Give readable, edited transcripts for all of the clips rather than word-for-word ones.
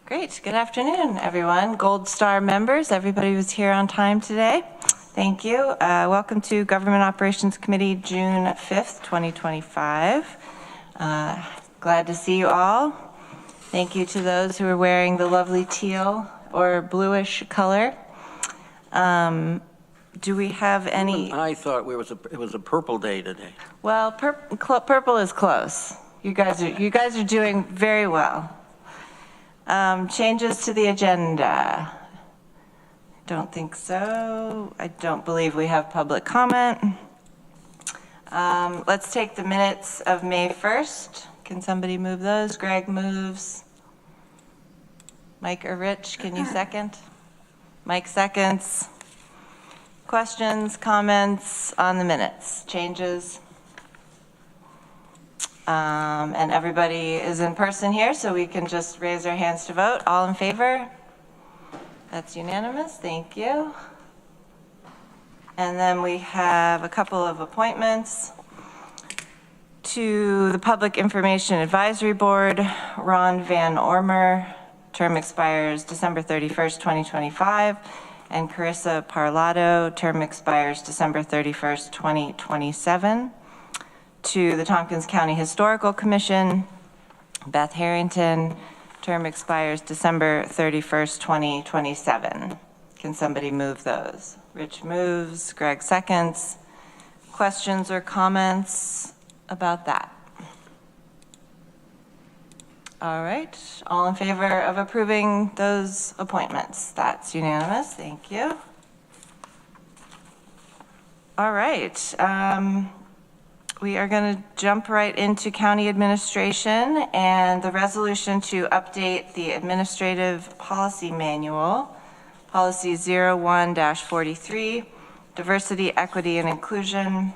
Great. Good afternoon, everyone. Gold Star members, everybody was here on time today. Thank you. Welcome to Government Operations Committee, June 5th, 2025. Glad to see you all. Thank you to those who are wearing the lovely teal or bluish color. Do we have any? I thought it was a purple day today. Well, purple is close. You guys are doing very well. Changes to the agenda. Don't think so. I don't believe we have public comment. Let's take the minutes of May 1st. Can somebody move those? Greg moves. Mike or Rich, can you second? Mike seconds. Questions, comments on the minutes, changes? And everybody is in person here, so we can just raise our hands to vote. All in favor? That's unanimous. Thank you. And then we have a couple of appointments to the Public Information Advisory Board. Ron Van Ormer, term expires December 31st, 2025. And Carissa Parlato, term expires December 31st, 2027. To the Tompkins County Historical Commission, Beth Harrington, term expires December 31st, 2027. Can somebody move those? Rich moves, Greg seconds. Questions or comments about that? All right, all in favor of approving those appointments? That's unanimous, thank you. All right. We are going to jump right into county administration and the resolution to update the administrative policy manual, policy 01-43, diversity, equity, and inclusion,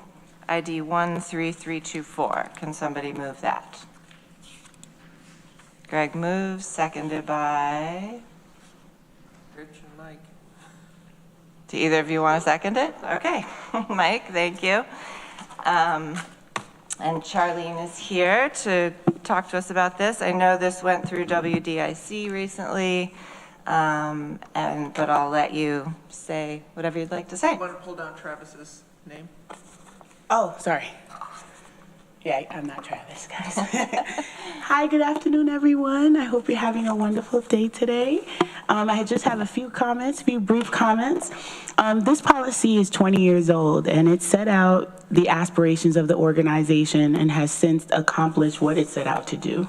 ID 13324. Can somebody move that? Greg moves, seconded by Rich and Mike. Do either of you want to second it? Okay, Mike, thank you. And Charlene is here to talk to us about this. I know this went through WDIC recently, but I'll let you say whatever you'd like to say. You want to pull down Travis's name? Oh, sorry. Yeah, I'm not Travis, guys. Hi, good afternoon, everyone. I hope you're having a wonderful day today. I just have a few brief comments. This policy is 20 years old, and it set out the aspirations of the organization and has since accomplished what it set out to do.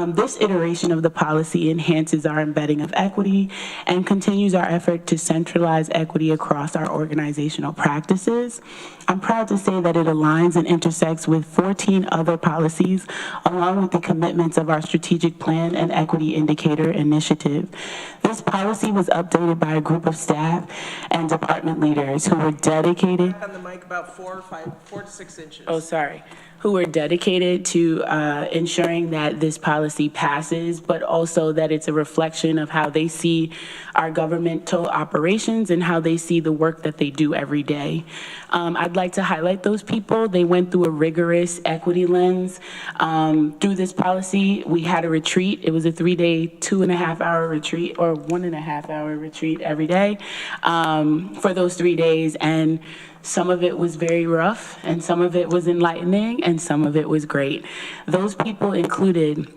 This iteration of the policy enhances our embedding of equity and continues our effort to centralize equity across our organizational practices. I'm proud to say that it aligns and intersects with 14 other policies, along with the commitments of our strategic plan and equity indicator initiative. This policy was updated by a group of staff and department leaders who were dedicated. Back on the mic about 4 to 6 inches. Oh, sorry. Who were dedicated to ensuring that this policy passes, but also that it's a reflection of how they see our governmental operations and how they see the work that they do every day. I'd like to highlight those people. They went through a rigorous equity lens through this policy. We had a retreat. It was a 3-day, 2.5-hour retreat, or 1.5-hour retreat every day for those 3 days. And some of it was very rough, and some of it was enlightening, and some of it was great. Those people included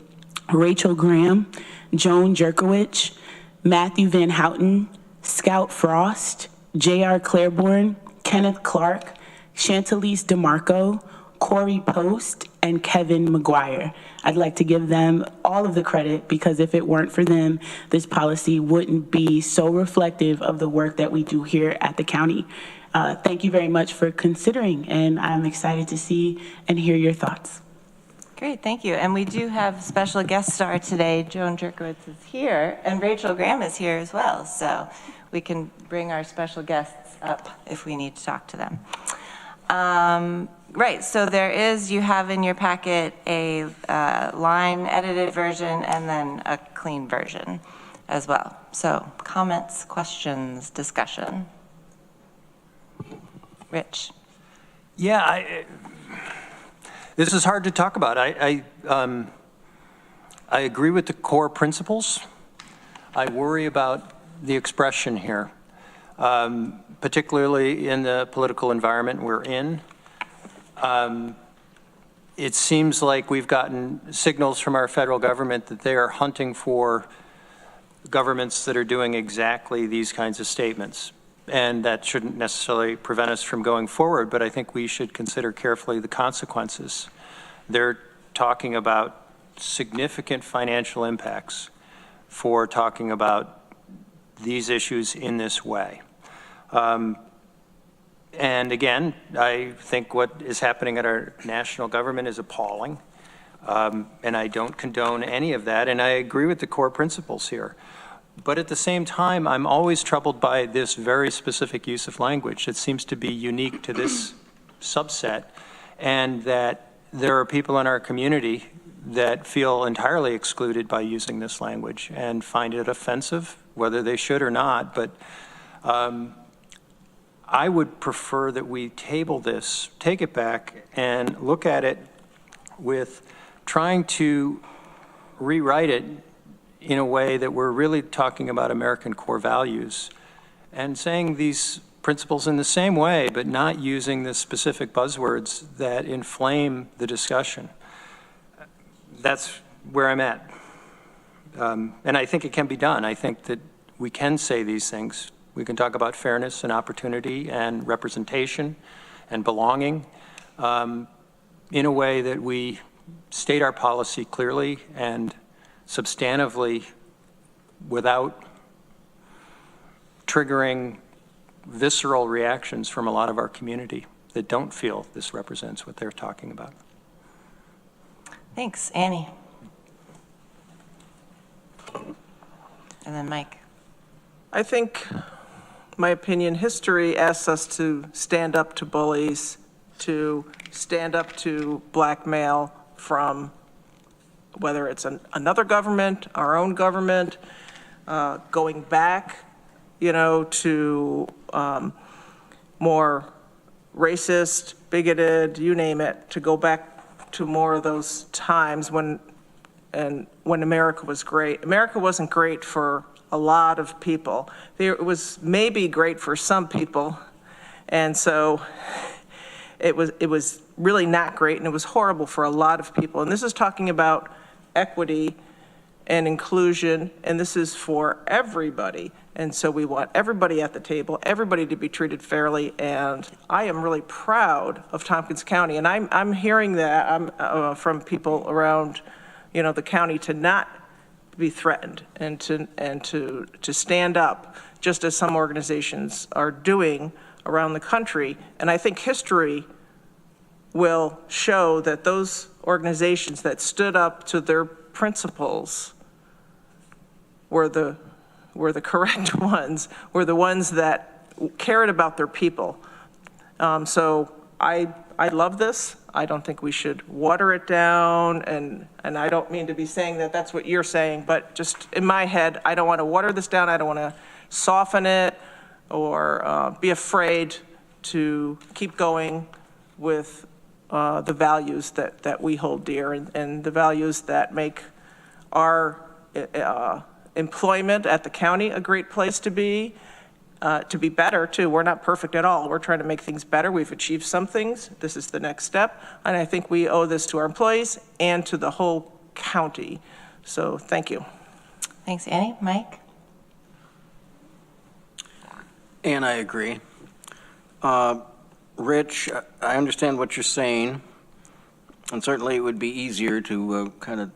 Rachel Graham, Joan Jerkowicz, Matthew Van Houten, Scout Frost, J.R. Claiborne, Kenneth Clark, Chantalise DeMarco, Corey Post, and Kevin McGuire. I'd like to give them all of the credit, because if it weren't for them, this policy wouldn't be so reflective of the work that we do here at the county. Thank you very much for considering, and I'm excited to see and hear your thoughts. Great, thank you. And we do have special guest star today. Joan Jerkowicz is here, and Rachel Graham is here as well. So we can bring our special guests up if we need to talk to them. Right, so you have in your packet a line edited version and then a clean version as well. So comments, questions, discussion. Rich. Yeah, this is hard to talk about. I agree with the core principles. I worry about the expression here, particularly in the political environment we're in. It seems like we've gotten signals from our federal government that they are hunting for governments that are doing exactly these kinds of statements. And that shouldn't necessarily prevent us from going forward, but I think we should consider carefully the consequences. They're talking about significant financial impacts for talking about these issues in this way. And again, I think what is happening at our national government is appalling. And I don't condone any of that. And I agree with the core principles here. But at the same time, I'm always troubled by this very specific use of language that seems to be unique to this subset, and that there are people in our community that feel entirely excluded by using this language and find it offensive, whether they should or not. But I would prefer that we table this, take it back, and look at it with trying to rewrite it in a way that we're really talking about American core values and saying these principles in the same way, but not using the specific buzzwords that inflame the discussion. That's where I'm at. And I think it can be done. I think that we can say these things. We can talk about fairness and opportunity and representation and belonging in a way that we state our policy clearly and substantively without triggering visceral reactions from a lot of our community that don't feel this represents what they're talking about. Thanks. Annie. And then Mike. I think, my opinion, history asks us to stand up to bullies, to stand up to blackmail from whether it's another government, our own government, going back, to more racist, bigoted, you name it, to go back to more of those times when America was great. America wasn't great for a lot of people. It was maybe great for some people, and so it was really not great, and it was horrible for a lot of people. And this is talking about equity and inclusion, and this is for everybody. And so we want everybody at the table, everybody to be treated fairly, and I am really proud of Tompkins County. And I'm hearing that from people around, the county, to not be threatened and to stand up, just as some organizations are doing around the country. And I think history will show that those organizations that stood up to their principles were the correct ones, were the ones that cared about their people. So I love this. I don't think we should water it down, and I don't mean to be saying that that's what you're saying, but just in my head, I don't want to water this down. I don't want to soften it or be afraid to keep going with the values that we hold dear, and the values that make our employment at the county a great place to be better too. We're not perfect at all. We're trying to make things better. We've achieved some things. This is the next step. And I think we owe this to our employees and to the whole county. So thank you. Thanks, Annie. Mike? And I agree. Rich, I understand what you're saying, and certainly it would be easier to kind of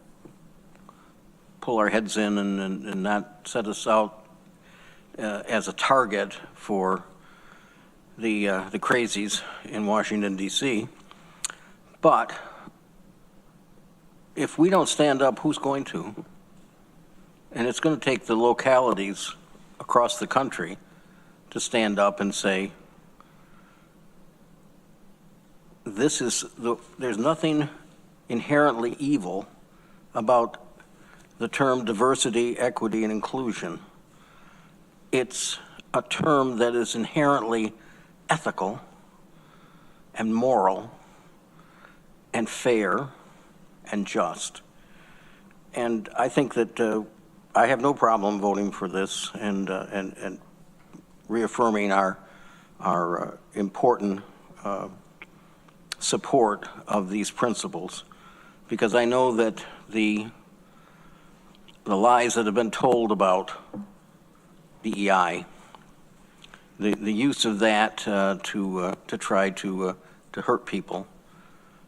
pull our heads in and not set us out as a target for the crazies in Washington, D.C. But if we don't stand up, who's going to? And it's going to take the localities across the country to stand up and say, there's nothing inherently evil about the term diversity, equity, and inclusion. It's a term that is inherently ethical and moral and fair and just. And I think that I have no problem voting for this and reaffirming our important support of these principles, because I know that the lies that have been told about DEI, the use of that to try to hurt people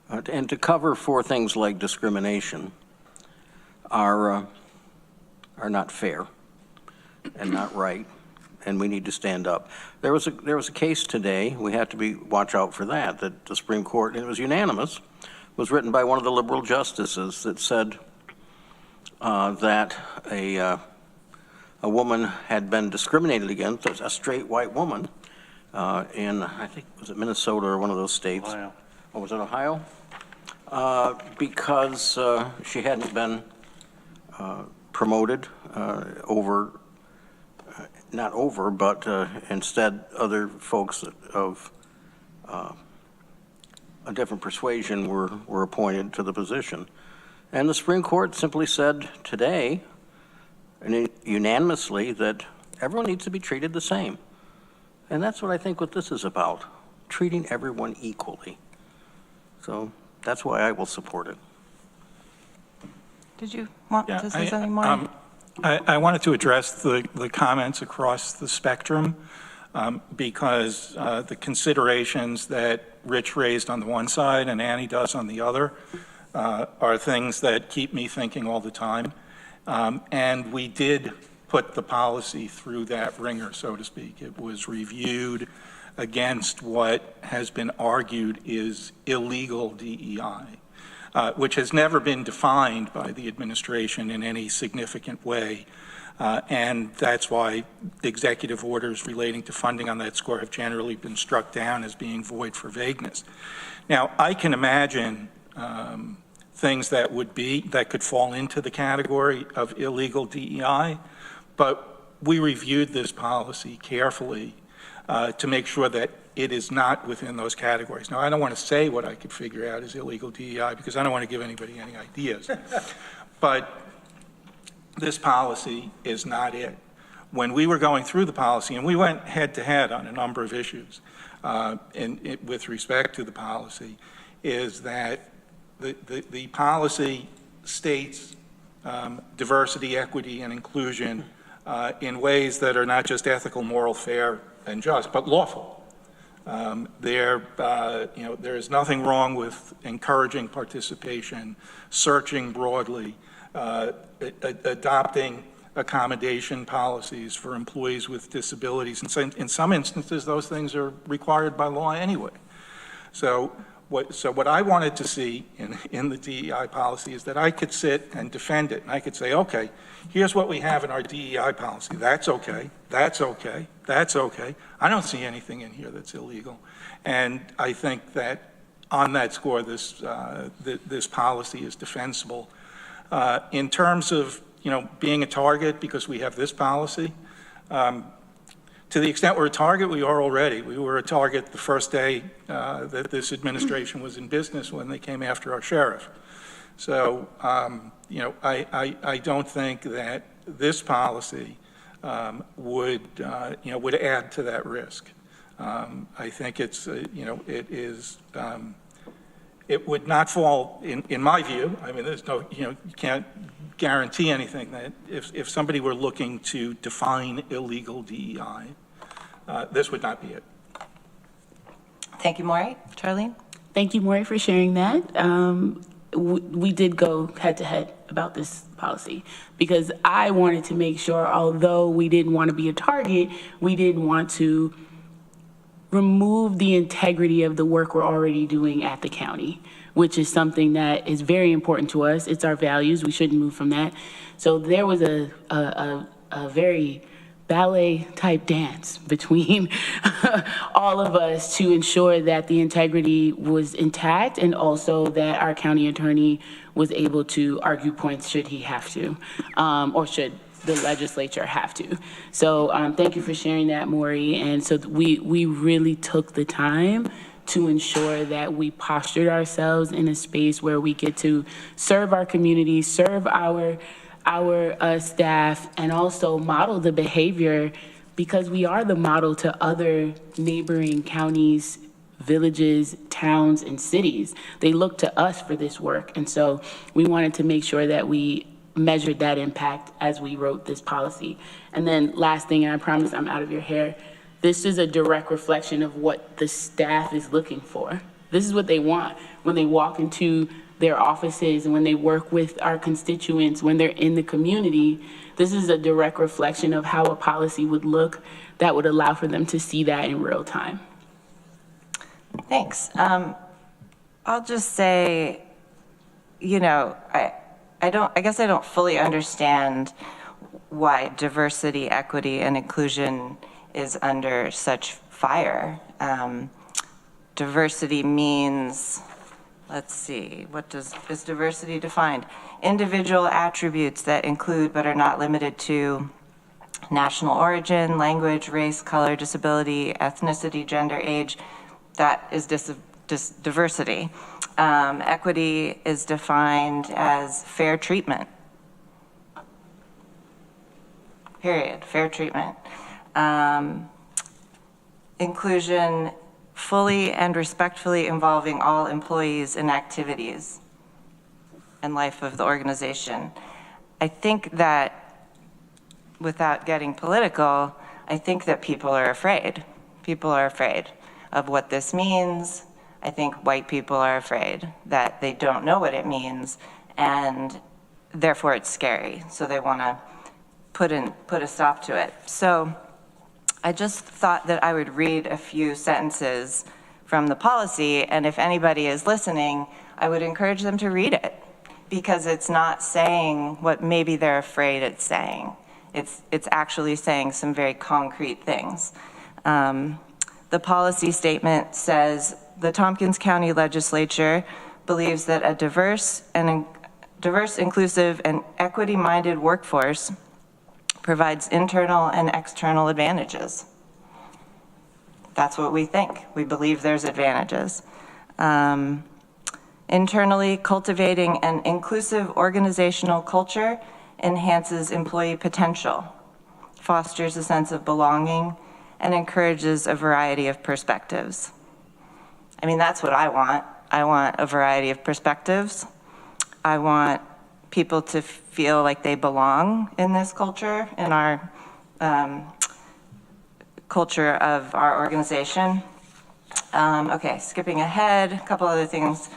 and to cover for things like discrimination are not fair and not right, and we need to stand up. There was a case today, we have to watch out for that the Supreme Court, and it was unanimous, was written by one of the liberal justices that said that a woman had been discriminated against, a straight white woman, in, I think, was it Minnesota or one of those states? Ohio. Oh, was it Ohio? Because she hadn't been promoted but instead other folks of a different persuasion were appointed to the position. And the Supreme Court simply said today, and unanimously, that everyone needs to be treated the same. And that's what I think what this is about, treating everyone equally. So that's why I will support it. Did you want to say something more? I wanted to address the comments across the spectrum because the considerations that Rich raised on the one side and Annie does on the other are things that keep me thinking all the time. And we did put the policy through that ringer, so to speak. It was reviewed against what has been argued is illegal DEI. Which has never been defined by the administration in any significant way. And that's why executive orders relating to funding on that score have generally been struck down as being void for vagueness. Now, I can imagine things that could fall into the category of illegal DEI, but we reviewed this policy carefully to make sure that it is not within those categories. Now, I don't want to say what I could figure out is illegal DEI because I don't want to give anybody any ideas. But this policy is not it. When we were going through the policy, and we went head to head on a number of issues with respect to the policy, is that the policy states diversity, equity, and inclusion in ways that are not just ethical, moral, fair, and just, but lawful. There is nothing wrong with encouraging participation, searching broadly, adopting accommodation policies for employees with disabilities. And in some instances, those things are required by law anyway. So what I wanted to see in the DEI policy is that I could sit and defend it, and I could say, okay, here's what we have in our DEI policy. That's okay, that's okay, that's okay. I don't see anything in here that's illegal. And I think that on that score, this policy is defensible. In terms of, being a target because we have this policy, to the extent we're a target, we are already. We were a target the first day that this administration was in business when they came after our sheriff. So, I don't think that this policy would add to that risk. I think it's, it would not fall, in my view, I mean, there's no, you can't guarantee anything, that if somebody were looking to define illegal DEI, this would not be it. Thank you, Maury. Charlene? Thank you, Maury, for sharing that. We did go head to head about this policy because I wanted to make sure, although we didn't want to be a target, we didn't want to remove the integrity of the work we're already doing at the county, which is something that is very important to us. It's our values. We shouldn't move from that. So there was a very ballet type dance between all of us to ensure that the integrity was intact and also that our county attorney was able to argue points should he have to, or should the legislature have to. So thank you for sharing that, Maury. And so we really took the time to ensure that we postured ourselves in a space where we get to serve our community, serve our our staff and also model the behavior, because we are the model to other neighboring counties, villages, towns, and cities. They look to us for this work. And so we wanted to make sure that we measured that impact as we wrote this policy. And then last thing, and I promise I'm out of your hair, this is a direct reflection of what the staff is looking for. This is what they want when they walk into their offices and when they work with our constituents, when they're in the community. This is a direct reflection of how a policy would look that would allow for them to see that in real time. Thanks. I'll just say, I guess I don't fully understand why diversity, equity, and inclusion is under such fire. Diversity means, let's see, is diversity defined? Individual attributes that include but are not limited to national origin, language, race, color, disability, ethnicity, gender, age. That is diversity. Equity is defined as fair treatment. Period. Fair treatment. Inclusion, fully and respectfully involving all employees in activities and life of the organization. I think that, without getting political, I think that people are afraid. People are afraid of what this means. I think white people are afraid that they don't know what it means, and therefore it's scary. So they want to put a stop to it. So I just thought that I would read a few sentences from the policy, and if anybody is listening, I would encourage them to read it, because it's not saying what maybe they're afraid it's saying. It's actually saying some very concrete things. The policy statement says, the Tompkins County Legislature believes that a diverse, inclusive, and equity-minded workforce provides internal and external advantages. That's what we think. We believe there's advantages. Internally, cultivating an inclusive organizational culture enhances employee potential, fosters a sense of belonging, and encourages a variety of perspectives. I mean, that's what I want. I want a variety of perspectives. I want people to feel like they belong in this culture, in our culture of our organization. Okay, skipping ahead, a couple other things.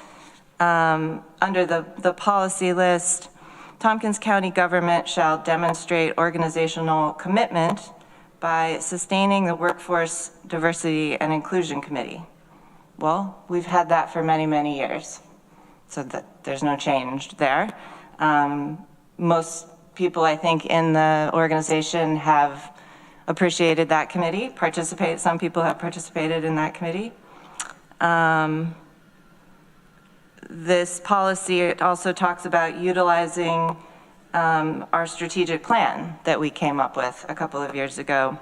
Under the policy list, Tompkins County government shall demonstrate organizational commitment by sustaining the Workforce Diversity and Inclusion Committee. Well, we've had that for many, many years, so that there's no change there. Most people, I think, in the organization have appreciated that committee, some people have participated in that committee. This policy, it also talks about utilizing our strategic plan that we came up with a couple of years ago,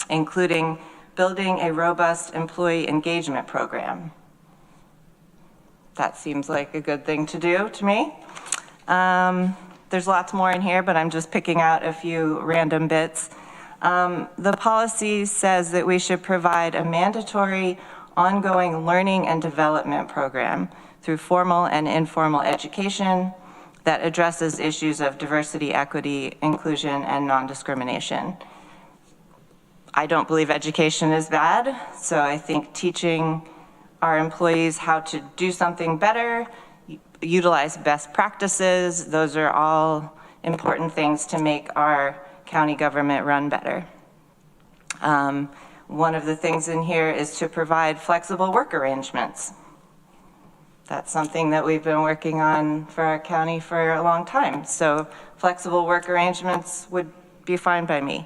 including building a robust employee engagement program. That seems like a good thing to do to me. There's lots more in here, but I'm just picking out a few random bits. The policy says that we should provide a mandatory ongoing learning and development program through formal and informal education that addresses issues of diversity, equity, inclusion, and non-discrimination. I don't believe education is bad, so I think teaching our employees how to do something better, utilize best practices, those are all important things to make our county government run better. One of the things in here is to provide flexible work arrangements. That's something that we've been working on for our county for a long time. So flexible work arrangements would be fine by me.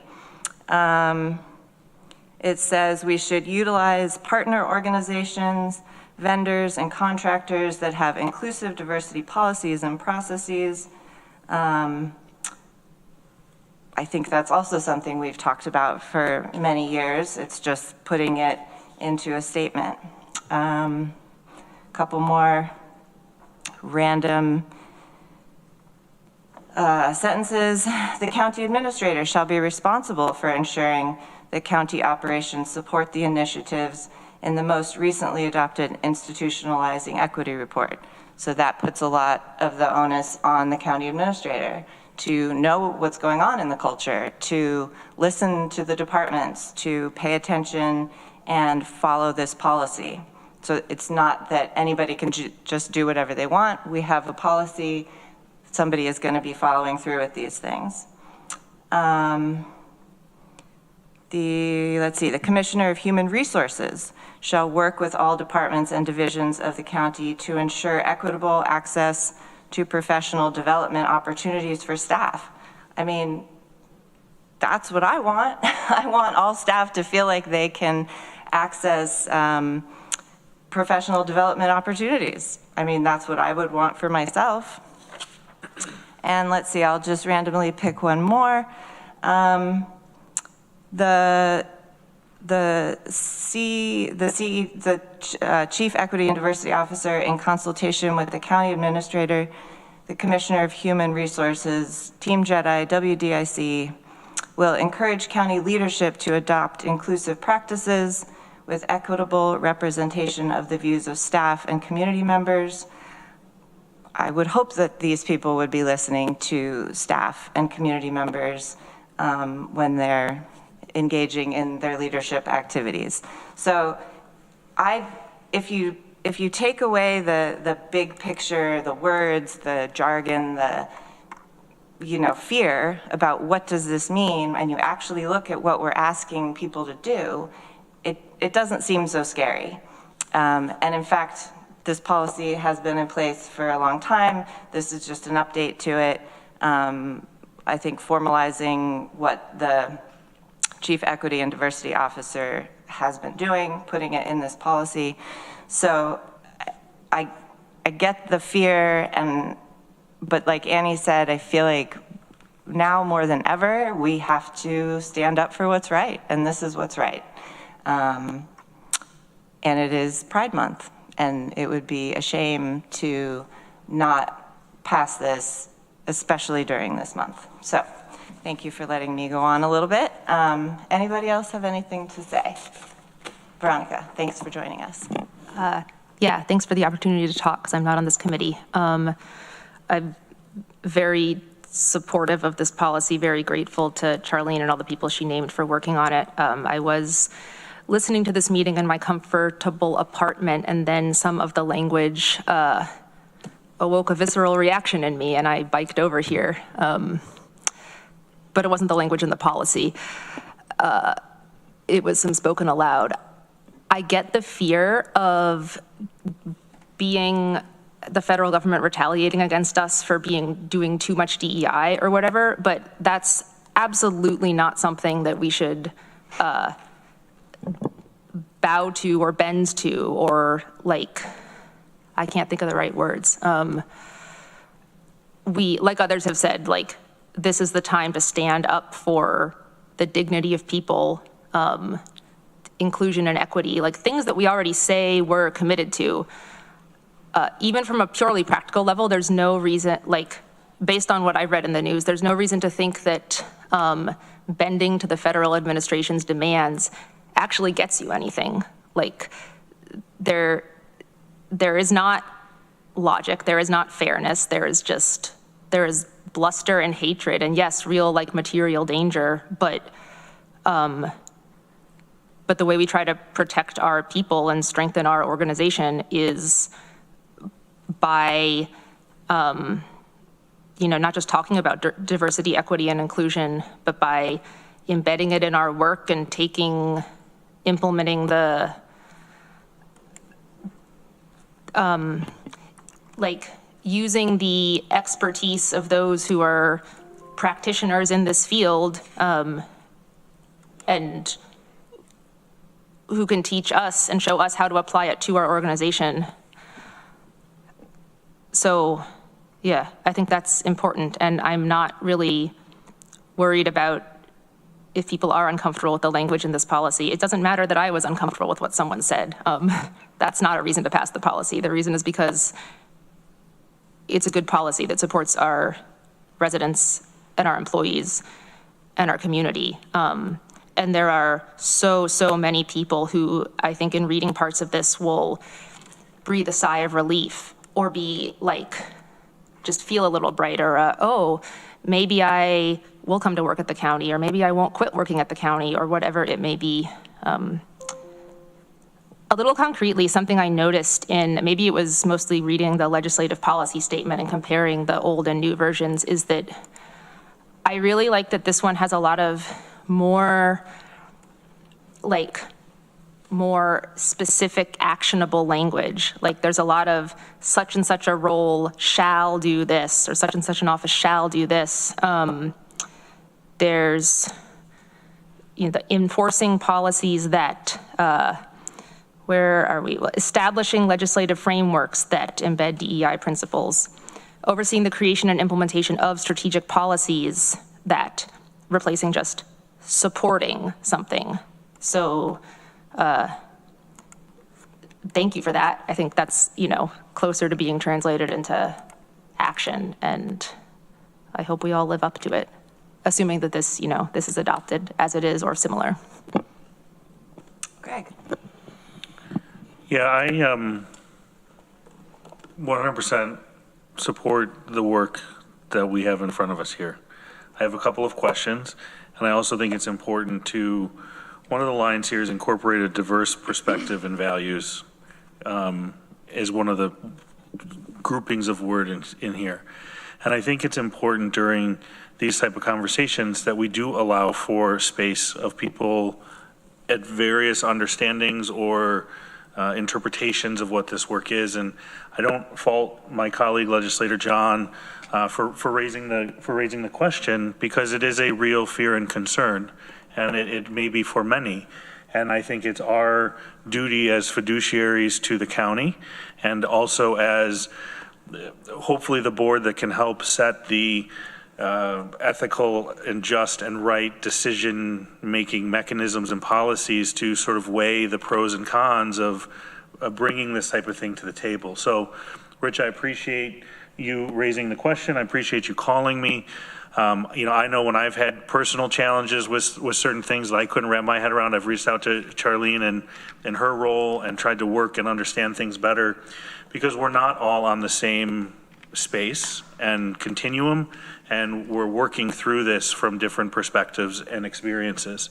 It says we should utilize partner organizations, vendors, and contractors that have inclusive diversity policies and processes. I think that's also something we've talked about for many years. It's just putting it into a statement. Couple more random sentences, the county administrator shall be responsible for ensuring that county operations support the initiatives in the most recently adopted institutionalizing equity report. So that puts a lot of the onus on the county administrator to know what's going on in the culture, to listen to the departments, to pay attention and follow this policy. So it's not that anybody can just do whatever they want. We have a policy. Somebody is going to be following through with these things. The Commissioner of Human Resources shall work with all departments and divisions of the county to ensure equitable access to professional development opportunities for staff. I mean, that's what I want. I want all staff to feel like they can access professional development opportunities. I mean, that's what I would want for myself. And let's see, I'll just randomly pick one more. The Chief Equity and Diversity Officer, in consultation with the County Administrator, the Commissioner of Human Resources, Team Jedi, WDIC, will encourage county leadership to adopt inclusive practices with equitable representation of the views of staff and community members. I would hope that these people would be listening to staff and community members when they're engaging in their leadership activities. So if you take away the big picture, the words, the jargon, the fear about what does this mean, and you actually look at what we're asking people to do, it doesn't seem so scary. And in fact, this policy has been in place for a long time. This is just an update to it. I think formalizing what the Chief Equity and Diversity Officer has been doing, putting it in this policy. So I get the fear, but like Annie said, I feel like now more than ever, we have to stand up for what's right, and this is what's right. And it is Pride Month, and it would be a shame to not pass this, especially during this month. So thank you for letting me go on a little bit. Anybody else have anything to say? Veronica, thanks for joining us. Yeah, thanks for the opportunity to talk, because I'm not on this committee. I'm very supportive of this policy, very grateful to Charlene and all the people she named for working on it. I was listening to this meeting in my comfortable apartment, and then some of the language awoke a visceral reaction in me, and I biked over here. But it wasn't the language in the policy. It was some spoken aloud. I get the fear of being the federal government retaliating against us for doing too much DEI or whatever, but that's absolutely not something that we should bow to or bend to, or I can't think of the right words. We, like others have said, this is the time to stand up for the dignity of people, inclusion and equity, things that we already say we're committed to. Even from a purely practical level, there's no reason, based on what I read in the news, there's no reason to think that bending to the federal administration's demands actually gets you anything. There is not logic, there is not fairness, there is bluster and hatred, and yes, real material danger, but the way we try to protect our people and strengthen our organization is by not just talking about diversity, equity, and inclusion, but by embedding it in our work and implementing the using the expertise of those who are practitioners in this field and who can teach us and show us how to apply it to our organization. So, yeah, I think that's important, and I'm not really worried about if people are uncomfortable with the language in this policy. It doesn't matter that I was uncomfortable with what someone said. That's not a reason to pass the policy. The reason is because it's a good policy that supports our residents and our employees and our community. And there are so many people who I think in reading parts of this will breathe a sigh of relief or be like, just feel a little brighter. Oh, maybe I will come to work at the county, or maybe I won't quit working at the county, or whatever it may be. A little concretely, something I noticed in, maybe it was mostly reading the legislative policy statement and comparing the old and new versions, is that I really like that this one has a lot of more specific actionable language. Like there's a lot of such and such a role shall do this, or such and such an office shall do this. There's the enforcing policies that, where are we? Establishing legislative frameworks that embed DEI principles, overseeing the creation and implementation of strategic policies that, replacing just supporting something. So thank you for that. I think that's, closer to being translated into action, and I hope we all live up to it, assuming that this, this is adopted as it is or similar. Greg. Yeah, I 100% support the work that we have in front of us here. I have a couple of questions, and I also think it's important to, one of the lines here is incorporate a diverse perspective and values is one of the groupings of words in here. And I think it's important during these type of conversations that we do allow for space of people at various understandings or interpretations of what this work is. And I don't fault my colleague legislator John for raising the question, because it is a real fear and concern, and it may be for many. And I think it's our duty as fiduciaries to the county, and also as hopefully the board that can help set the ethical and just and right decision-making mechanisms and policies to sort of weigh the pros and cons of bringing this type of thing to the table. So, Rich, I appreciate you raising the question. I appreciate you calling me. I know when I've had personal challenges with certain things that I couldn't wrap my head around, I've reached out to Charlene and her role and tried to work and understand things better, because we're not all on the same space and continuum, and we're working through this from different perspectives and experiences.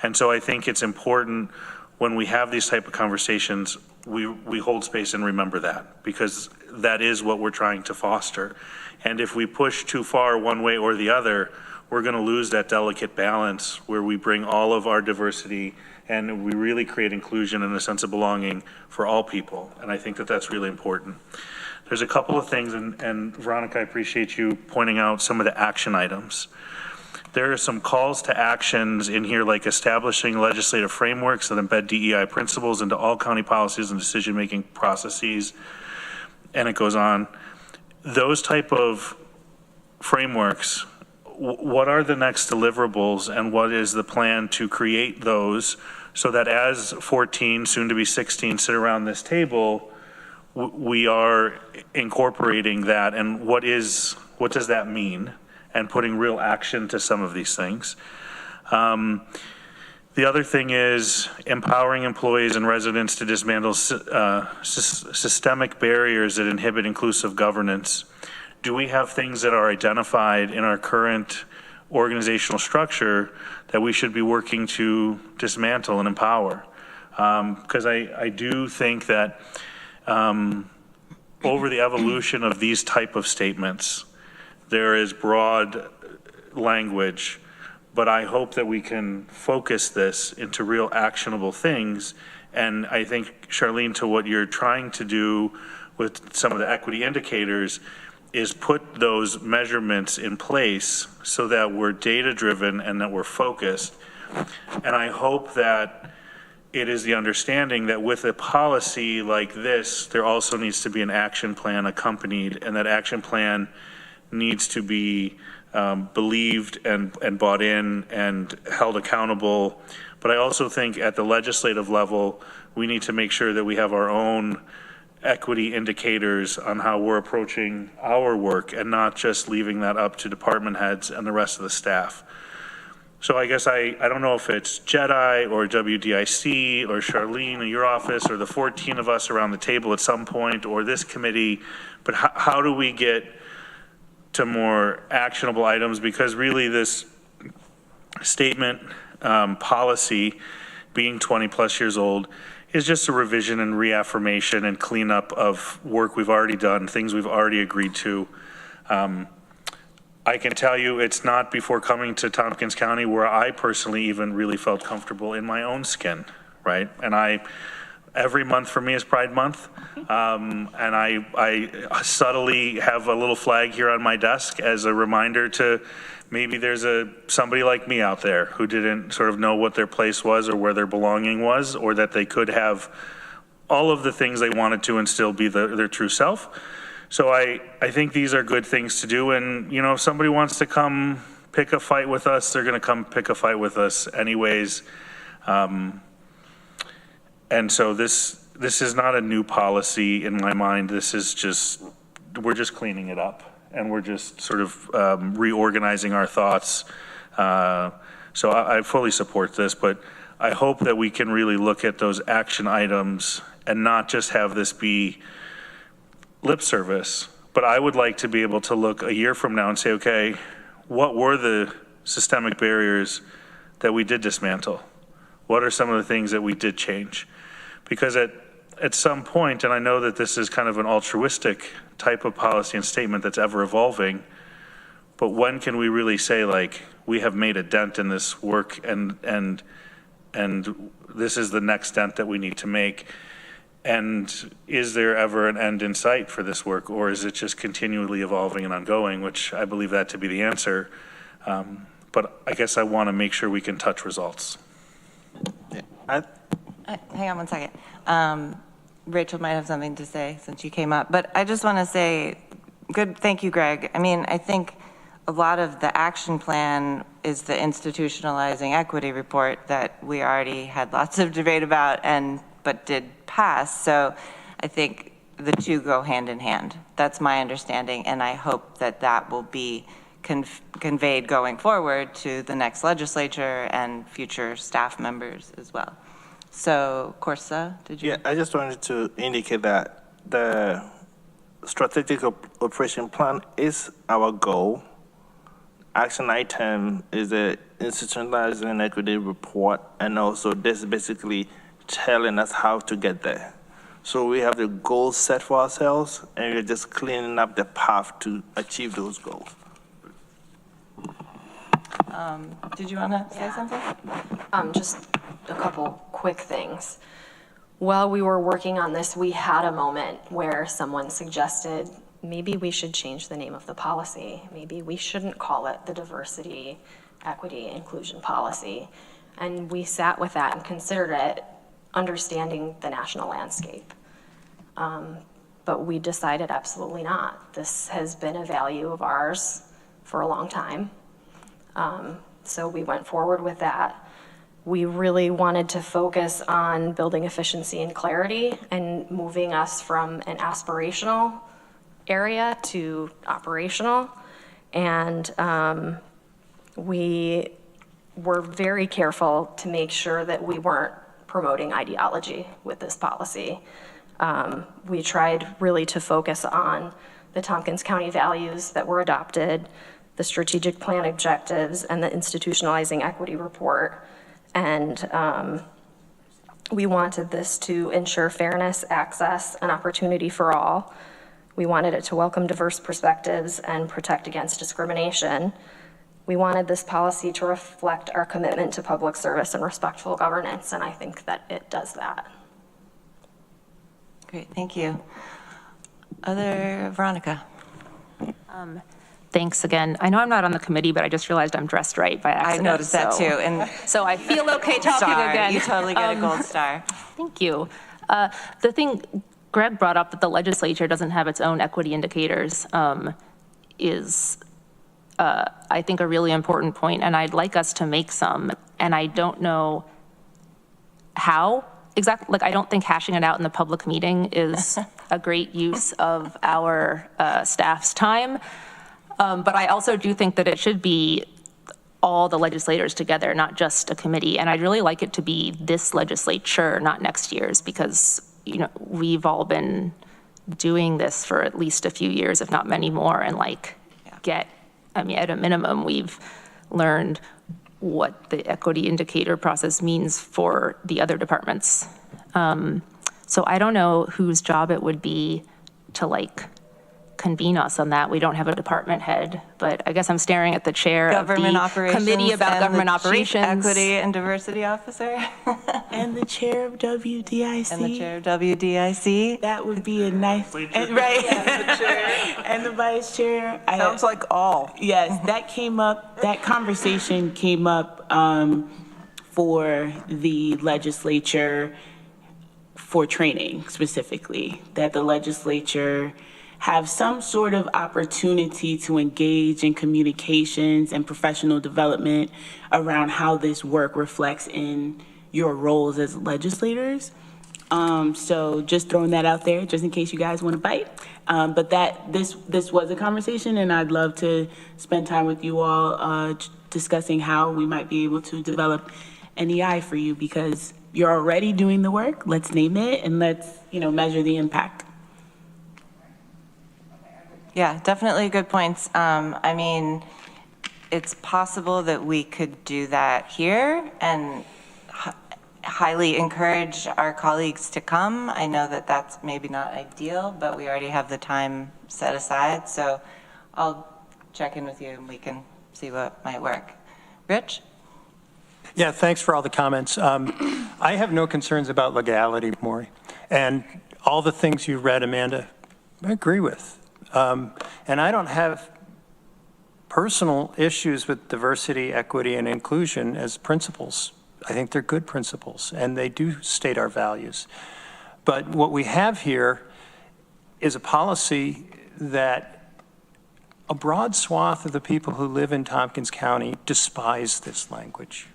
And so I think it's important when we have these type of conversations, we hold space and remember that, because that is what we're trying to foster. And if we push too far one way or the other, we're going to lose that delicate balance where we bring all of our diversity and we really create inclusion and a sense of belonging for all people. And I think that that's really important. There's a couple of things, and Veronica, I appreciate you pointing out some of the action items. There are some calls to actions in here, like establishing legislative frameworks that embed DEI principles into all county policies and decision-making processes, and it goes on. Those type of frameworks, what are the next deliverables, and what is the plan to create those so that as 14, soon to be 16, sit around this table, we are incorporating that, and what does that mean, and putting real action to some of these things. The other thing is empowering employees and residents to dismantle systemic barriers that inhibit inclusive governance. Do we have things that are identified in our current organizational structure that we should be working to dismantle and empower? Because I do think that over the evolution of these type of statements, there is broad language, but I hope that we can focus this into real actionable things. And I think, Charlene, to what you're trying to do with some of the equity indicators is put those measurements in place so that we're data-driven and that we're focused. And I hope that it is the understanding that with a policy like this, there also needs to be an action plan accompanied, and that action plan needs to be believed and bought in and held accountable. But I also think at the legislative level, we need to make sure that we have our own equity indicators on how we're approaching our work and not just leaving that up to department heads and the rest of the staff. So I guess I don't know if it's JEDI or WDIC or Charlene in your office or the 14 of us around the table at some point or this committee, but how do we get to more actionable items? Because really this statement policy being 20 plus years old is just a revision and reaffirmation and cleanup of work we've already done, things we've already agreed to. I can tell you it's not before coming to Tompkins County where I personally even really felt comfortable in my own skin, right? And every month for me is Pride Month. And I subtly have a little flag here on my desk as a reminder to maybe there's somebody like me out there who didn't sort of know what their place was or where their belonging was, or that they could have all of the things they wanted to and still be their true self. So I think these are good things to do. And, you know, if somebody wants to come pick a fight with us, they're going to come pick a fight with us anyways. And so this is not a new policy in my mind. This is just, we're just cleaning it up. And we're just sort of reorganizing our thoughts. So I fully support this, but I hope that we can really look at those action items and not just have this be lip service. But I would like to be able to look a year from now and say, okay, what were the systemic barriers that we did dismantle? What are some of the things that we did change? Because at some point, and I know that this is kind of an altruistic type of policy and statement that's ever evolving, but when can we really say, like, we have made a dent in this work and this is the next dent that we need to make? And is there ever an end in sight for this work, or is it just continually evolving and ongoing, which I believe that to be the answer. But I guess I want to make sure we can touch results. Hang on one second. Rachel might have something to say since you came up, but I just want to say, thank you, Greg. I mean, I think a lot of the action plan is the institutionalizing equity report that we already had lots of debate about but did pass. So I think the two go hand in hand. That's my understanding, and I hope that that will be conveyed going forward to the next legislature and future staff members as well. So, Corsa, did you? Yeah, I just wanted to indicate that the strategic operation plan is our goal. Action item is the institutionalizing equity report, and also this is basically telling us how to get there. So we have the goals set for ourselves, and we're just cleaning up the path to achieve those goals. Did you want to say something? Just a couple quick things. While we were working on this, we had a moment where someone suggested maybe we should change the name of the policy. Maybe we shouldn't call it the diversity, equity, inclusion policy. And we sat with that and considered it, understanding the national landscape. But we decided absolutely not. This has been a value of ours for a long time. So we went forward with that. We really wanted to focus on building efficiency and clarity and moving us from an aspirational area to operational. And we were very careful to make sure that we weren't promoting ideology with this policy. We tried really to focus on the Tompkins County values that were adopted, the strategic plan objectives, and the institutionalizing equity report. And we wanted this to ensure fairness, access, and opportunity for all. We wanted it to welcome diverse perspectives and protect against discrimination. We wanted this policy to reflect our commitment to public service and respectful governance, and I think that it does that. Great, thank you. Veronica. Thanks again. I know I'm not on the committee, but I just realized I'm dressed right by accident. I noticed that too. And so I feel okay talking again. You totally get a gold star. Thank you. The thing Greg brought up, that the legislature doesn't have its own equity indicators, is, I think, a really important point, and I'd like us to make some, and I don't know how exactly. Like, I don't think hashing it out in the public meeting is a great use of our staff's time. But I also do think that it should be all the legislators together, not just a committee. And I'd really like it to be this legislature, not next year's, because, you know, we've all been doing this for at least a few years, if not many more, and like I mean, at a minimum, we've learned what the equity indicator process means for the other departments. So I don't know whose job it would be to like convene us on that. We don't have a department head, but I guess I'm staring at the chair of the committee about government operations. Equity and diversity officer. And the chair of WDIC. And the chair of WDIC. That would be a nice, right? And the vice chair. Sounds like all. Yes, that came up, that conversation came up for the legislature for training specifically, that the legislature have some sort of opportunity to engage in communications and professional development around how this work reflects in your roles as legislators. So just throwing that out there, just in case you guys want to bite. But this was a conversation, and I'd love to spend time with you all discussing how we might be able to develop an EI for you, because you're already doing the work. Let's name it, and let's measure the impact. Yeah, definitely good points. I mean, it's possible that we could do that here and highly encourage our colleagues to come. I know that that's maybe not ideal, but we already have the time set aside. So I'll check in with you and we can see what might work. Rich? Yeah, thanks for all the comments. I have no concerns about legality, Maury. And all the things you read, Amanda, I agree with. And I don't have personal issues with diversity, equity, and inclusion as principles. I think they're good principles, and they do state our values. But what we have here is a policy that a broad swath of the people who live in Tompkins County despise this language.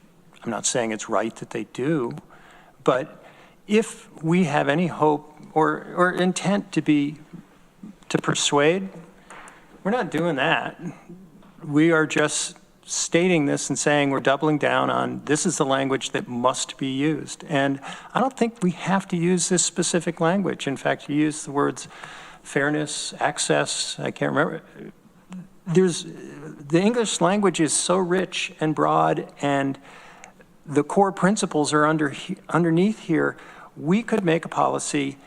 I'm not saying it's right that they do, but if we have any hope or intent to persuade, we're not doing that. We are just stating this and saying we're doubling down on this is the language that must be used. And I don't think we have to use this specific language. In fact, you use the words fairness, access, I can't remember. The English language is so rich and broad, and the core principles are underneath here. We could make a policy,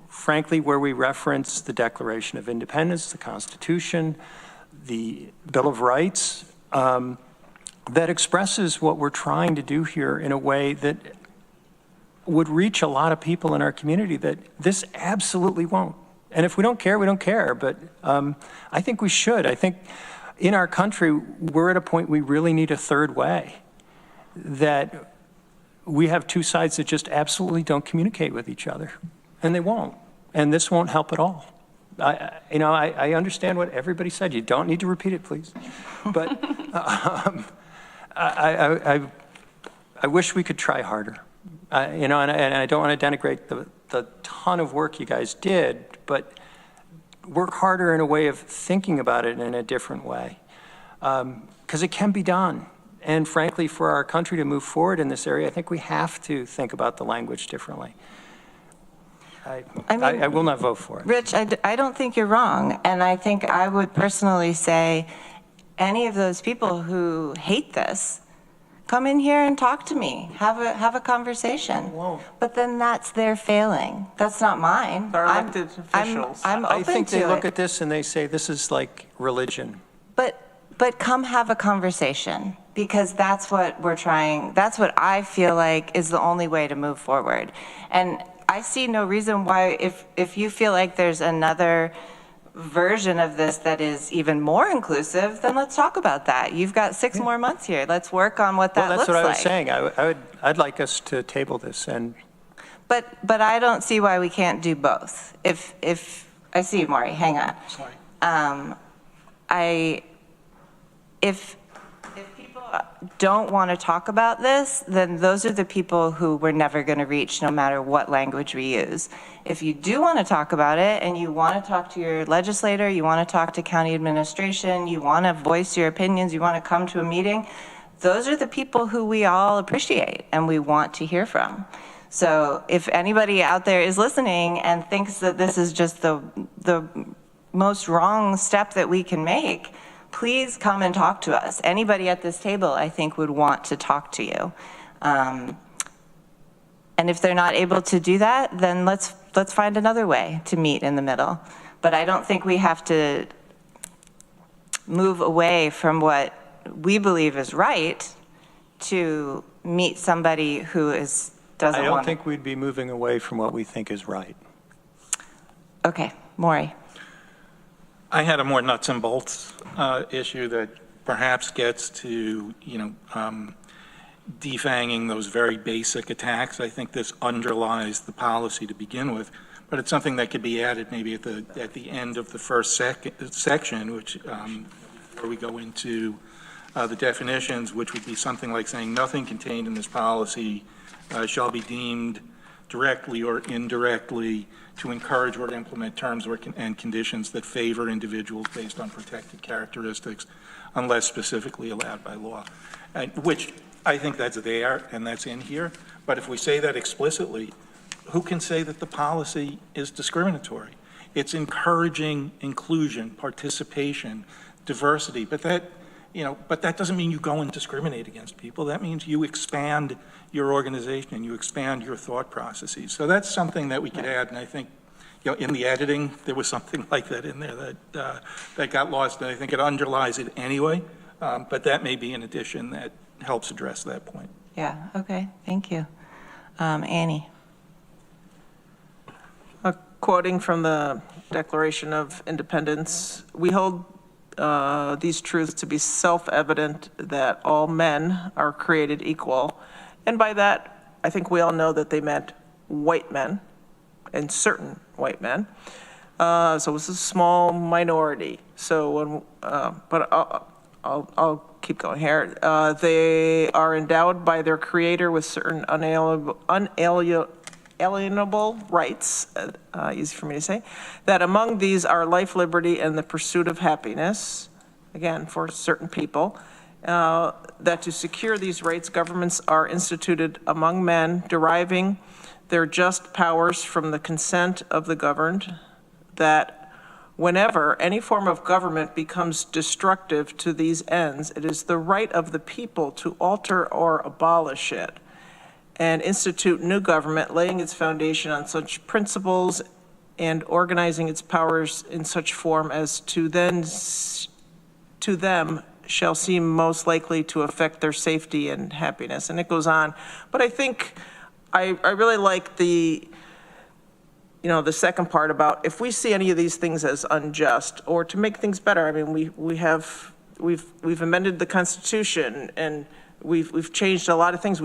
frankly, where we reference the Declaration of Independence, the Constitution, the Bill of Rights, that expresses what we're trying to do here in a way that would reach a lot of people in our community that this absolutely won't. And if we don't care, we don't care. But I think we should. I think in our country, we're at a point we really need a third way, that we have two sides that just absolutely don't communicate with each other, and they won't. And this won't help at all. I understand what everybody said. You don't need to repeat it, please. But I wish we could try harder. And I don't want to denigrate the ton of work you guys did, but work harder in a way of thinking about it in a different way, because it can be done. And frankly, for our country to move forward in this area, I think we have to think about the language differently. I will not vote for it. Rich, I don't think you're wrong. And I think I would personally say any of those people who hate this, come in here and talk to me. Have a conversation. Whoa. But then that's their failing. That's not mine. They're elected officials. I'm open to it. I think they look at this and they say, this is like religion. But come have a conversation, because that's what we're trying, that's what I feel like is the only way to move forward. And I see no reason why, if you feel like there's another version of this that is even more inclusive, then let's talk about that. You've got 6 more months here. Let's work on what that looks like. Well, that's what I was saying. I'd like us to table this and. But I don't see why we can't do both. If I see you, Maury, hang on. Sorry. If people don't want to talk about this, then those are the people who we're never going to reach no matter what language we use. If you do want to talk about it and you want to talk to your legislator, you want to talk to county administration, you want to voice your opinions, you want to come to a meeting, those are the people who we all appreciate and we want to hear from. So if anybody out there is listening and thinks that this is just the most wrong step that we can make, please come and talk to us. Anybody at this table, I think, would want to talk to you. And if they're not able to do that, then let's find another way to meet in the middle. But I don't think we have to move away from what we believe is right to meet somebody who doesn't want I don't think we'd be moving away from what we think is right. Okay, Maury. I had a more nuts and bolts issue that perhaps gets to, defanging those very basic attacks. I think this underlies the policy to begin with, but it's something that could be added maybe at the end of the first section, which where we go into the definitions, which would be something like saying nothing contained in this policy shall be deemed directly or indirectly to encourage or implement terms and conditions that favor individuals based on protected characteristics unless specifically allowed by law, which I think that's there and that's in here. But if we say that explicitly, who can say that the policy is discriminatory? It's encouraging inclusion, participation, diversity, but that doesn't mean you go and discriminate against people. That means you expand your organization and you expand your thought processes. So that's something that we could add, and I think, in the editing, there was something like that in there that got lost, and I think it underlies it anyway, but that may be an addition that helps address that point. Yeah, okay, thank you. Annie. Quoting from the Declaration of Independence, we hold these truths to be self-evident that all men are created equal. And by that, I think we all know that they meant white men and certain white men. So it was a small minority. So but I'll keep going here. They are endowed by their creator with certain unalienable rights, easy for me to say, that among these are life, liberty, and the pursuit of happiness, again, for certain people, that to secure these rights, governments are instituted among men, deriving their just powers from the consent of the governed, that whenever any form of government becomes destructive to these ends, it is the right of the people to alter or abolish it and institute new government, laying its foundation on such principles and organizing its powers in such form as to them shall seem most likely to affect their safety and happiness. And it goes on. But I think I really like the second part about if we see any of these things as unjust or to make things better. I mean, we've amended the Constitution and we've changed a lot of things.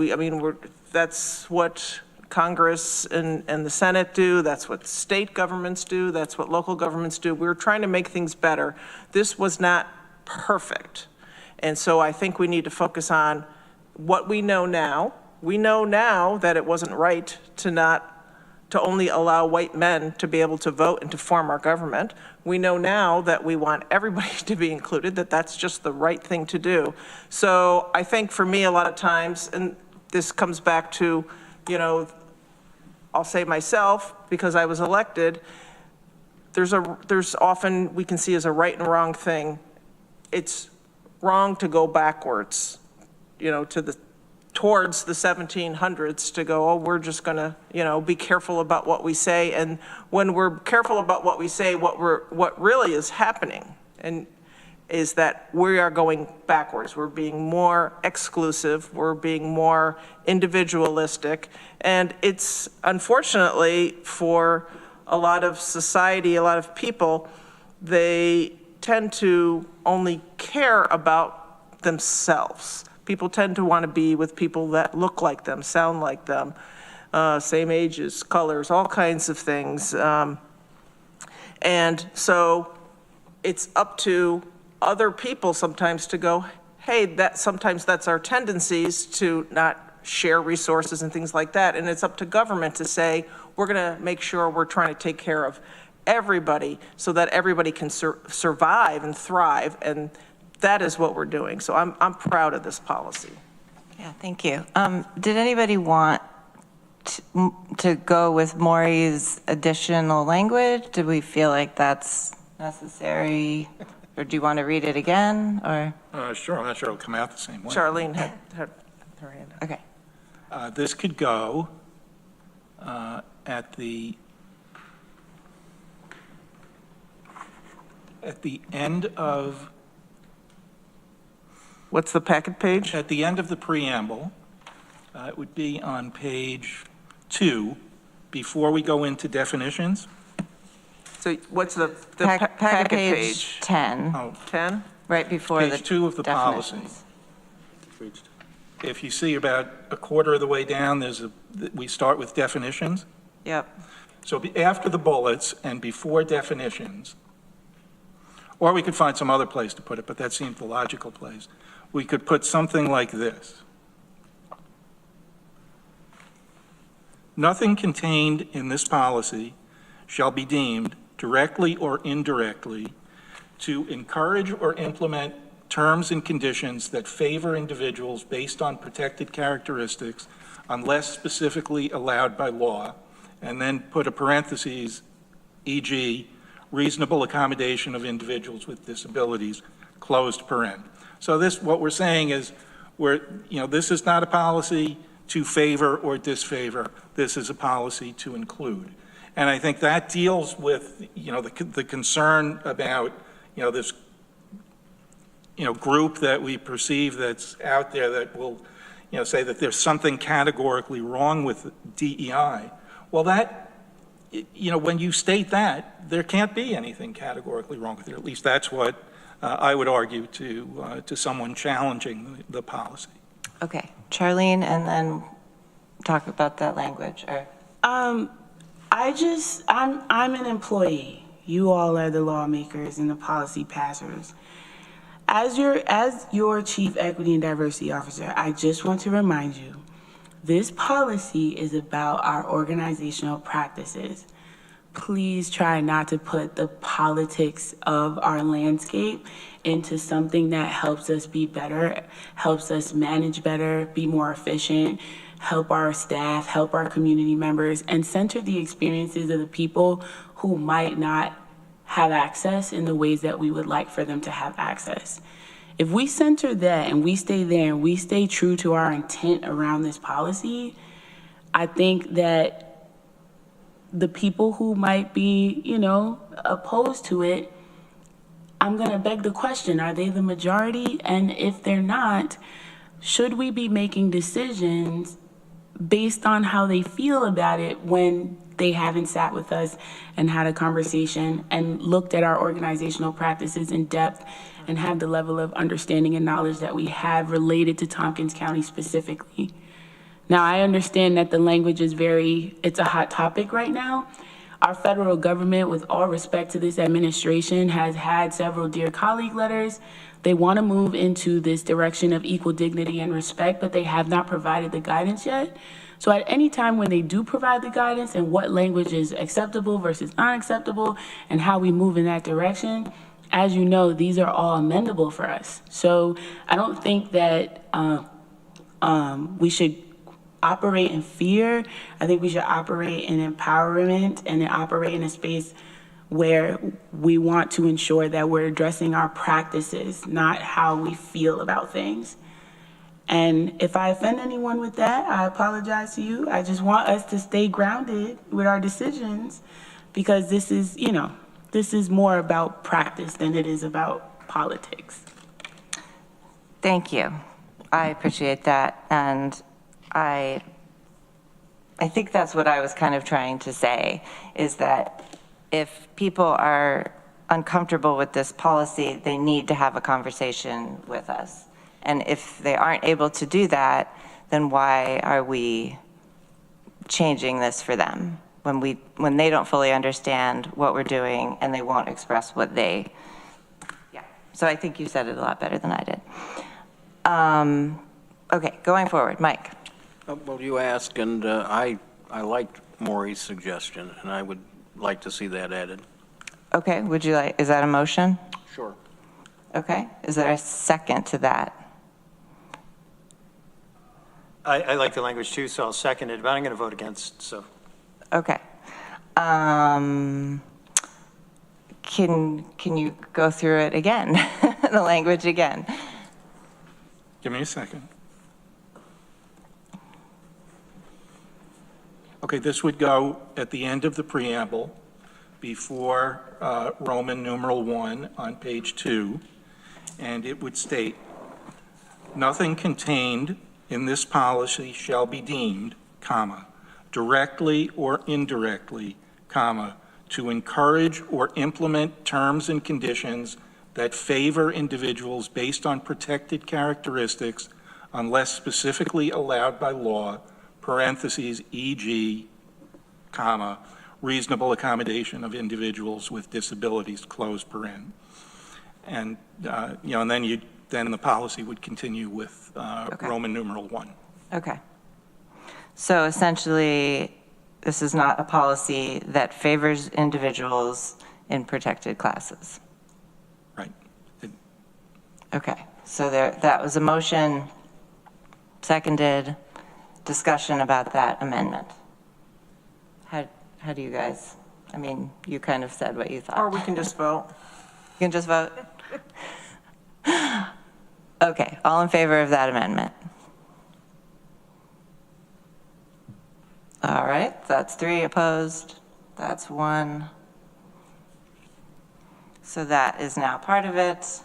That's what Congress and the Senate do. That's what state governments do. That's what local governments do. We're trying to make things better. This was not perfect. And so I think we need to focus on what we know now. We know now that it wasn't right to only allow white men to be able to vote and to form our government. We know now that we want everybody to be included, that that's just the right thing to do. So I think for me, a lot of times, and this comes back to, I'll say myself, because I was elected, there's often we can see as a right and wrong thing. It's wrong to go backwards, towards the 1700s to go, oh, we're just gonna, be careful about what we say. And when we're careful about what we say, what really is happening is that we are going backwards. We're being more exclusive. We're being more individualistic. And it's unfortunately for a lot of society, a lot of people, they tend to only care about themselves. People tend to want to be with people that look like them, sound like them, same ages, colors, all kinds of things. And so it's up to other people sometimes to go, hey, that sometimes that's our tendencies to not share resources and things like that. And it's up to government to say, we're going to make sure we're trying to take care of everybody so that everybody can survive and thrive. And that is what we're doing. So I'm proud of this policy. Yeah, thank you. Did anybody want to go with Maury's additional language? Do we feel like that's necessary? Or do you want to read it again, or? Sure, I'm not sure it'll come out the same way. Charlene had her hand up. Okay. This could go at the end of, What's the packet page? at the end of the preamble. It would be on page 2, before we go into definitions. So what's the Packet packet page page? 10, Oh, 10? right before the page 2 of the policy. definitions. If you see about a quarter of the way down, we start with definitions. Yep. So after the bullets and before definitions, or we could find some other place to put it, but that seems the logical place. We could put something like this. Nothing contained in this policy shall be deemed, directly or indirectly, to encourage or implement terms and conditions that favor individuals based on protected characteristics unless specifically allowed by law, and then put a parentheses, e.g., reasonable accommodation of individuals with disabilities, closed paren. So what we're saying is, this is not a policy to favor or disfavor. This is a policy to include. And I think that deals with, the concern about, this, group that we perceive that's out there that will, say that there's something categorically wrong with DEI. Well, that, when you state that, there can't be anything categorically wrong with it. At least that's what I would argue to someone challenging the policy. Okay, Charlene, and then talk about that language. Or I'm an employee. You all are the lawmakers and the policy passers. As your Chief Equity and Diversity Officer, I just want to remind you, this policy is about our organizational practices. Please try not to put the politics of our landscape into something that helps us be better, helps us manage better, be more efficient, help our staff, help our community members, and center the experiences of the people who might not have access in the ways that we would like for them to have access. If we center that and we stay there and we stay true to our intent around this policy, I think that the people who might be, opposed to it, I'm going to beg the question, are they the majority? And if they're not, should we be making decisions based on how they feel about it when they haven't sat with us and had a conversation and looked at our organizational practices in depth and have the level of understanding and knowledge that we have related to Tompkins County specifically? Now, I understand that the language is it's a hot topic right now. Our federal government, with all respect to this administration, has had several Dear Colleague letters. They want to move into this direction of equal dignity and respect, but they have not provided the guidance yet. So at any time when they do provide the guidance and what language is acceptable versus unacceptable and how we move in that direction, as you know, these are all amendable for us. So I don't think that we should operate in fear. I think we should operate in empowerment and operate in a space where we want to ensure that we're addressing our practices, not how we feel about things. And if I offend anyone with that, I apologize to you. I just want us to stay grounded with our decisions, because this is more about practice than it is about politics. thank you. I appreciate that. And I think that's what I was kind of trying to say, is that if people are uncomfortable with this policy, they need to have a conversation with us. And if they aren't able to do that, then why are we changing this for them when they don't fully understand what we're doing and they won't express what they, yeah. So I think you said it a lot better than I did. Okay, going forward, Mike. Well, you asked, and I liked Maury's suggestion, and I would like to see that added. Okay, would you like, is that a motion? Sure. Okay, is there a second to that? I like the language too, so I'll second it, but I'm going to vote against, so. Okay. Can you go through it again, the language again? Give me a second. Okay, this would go at the end of the preamble, before Roman numeral 1 on page 2, and it would state, "Nothing contained in this policy shall be deemed, comma, directly or indirectly, comma, to encourage or implement terms and conditions that favor individuals based on protected characteristics unless specifically allowed by law, parentheses, e.g., comma, reasonable accommodation of individuals with disabilities, close paren." And, and then the policy would continue with Okay. Roman numeral 1. Okay. So essentially, this is not a policy that favors individuals in protected classes. Right. Okay, so that was a motion, seconded, discussion about that amendment. How do you guys, I mean, you kind of said what you thought. Or we can just vote. You can just vote? Okay, all in favor of that amendment? All right, that's 3 opposed, that's 1. So that is now part of it.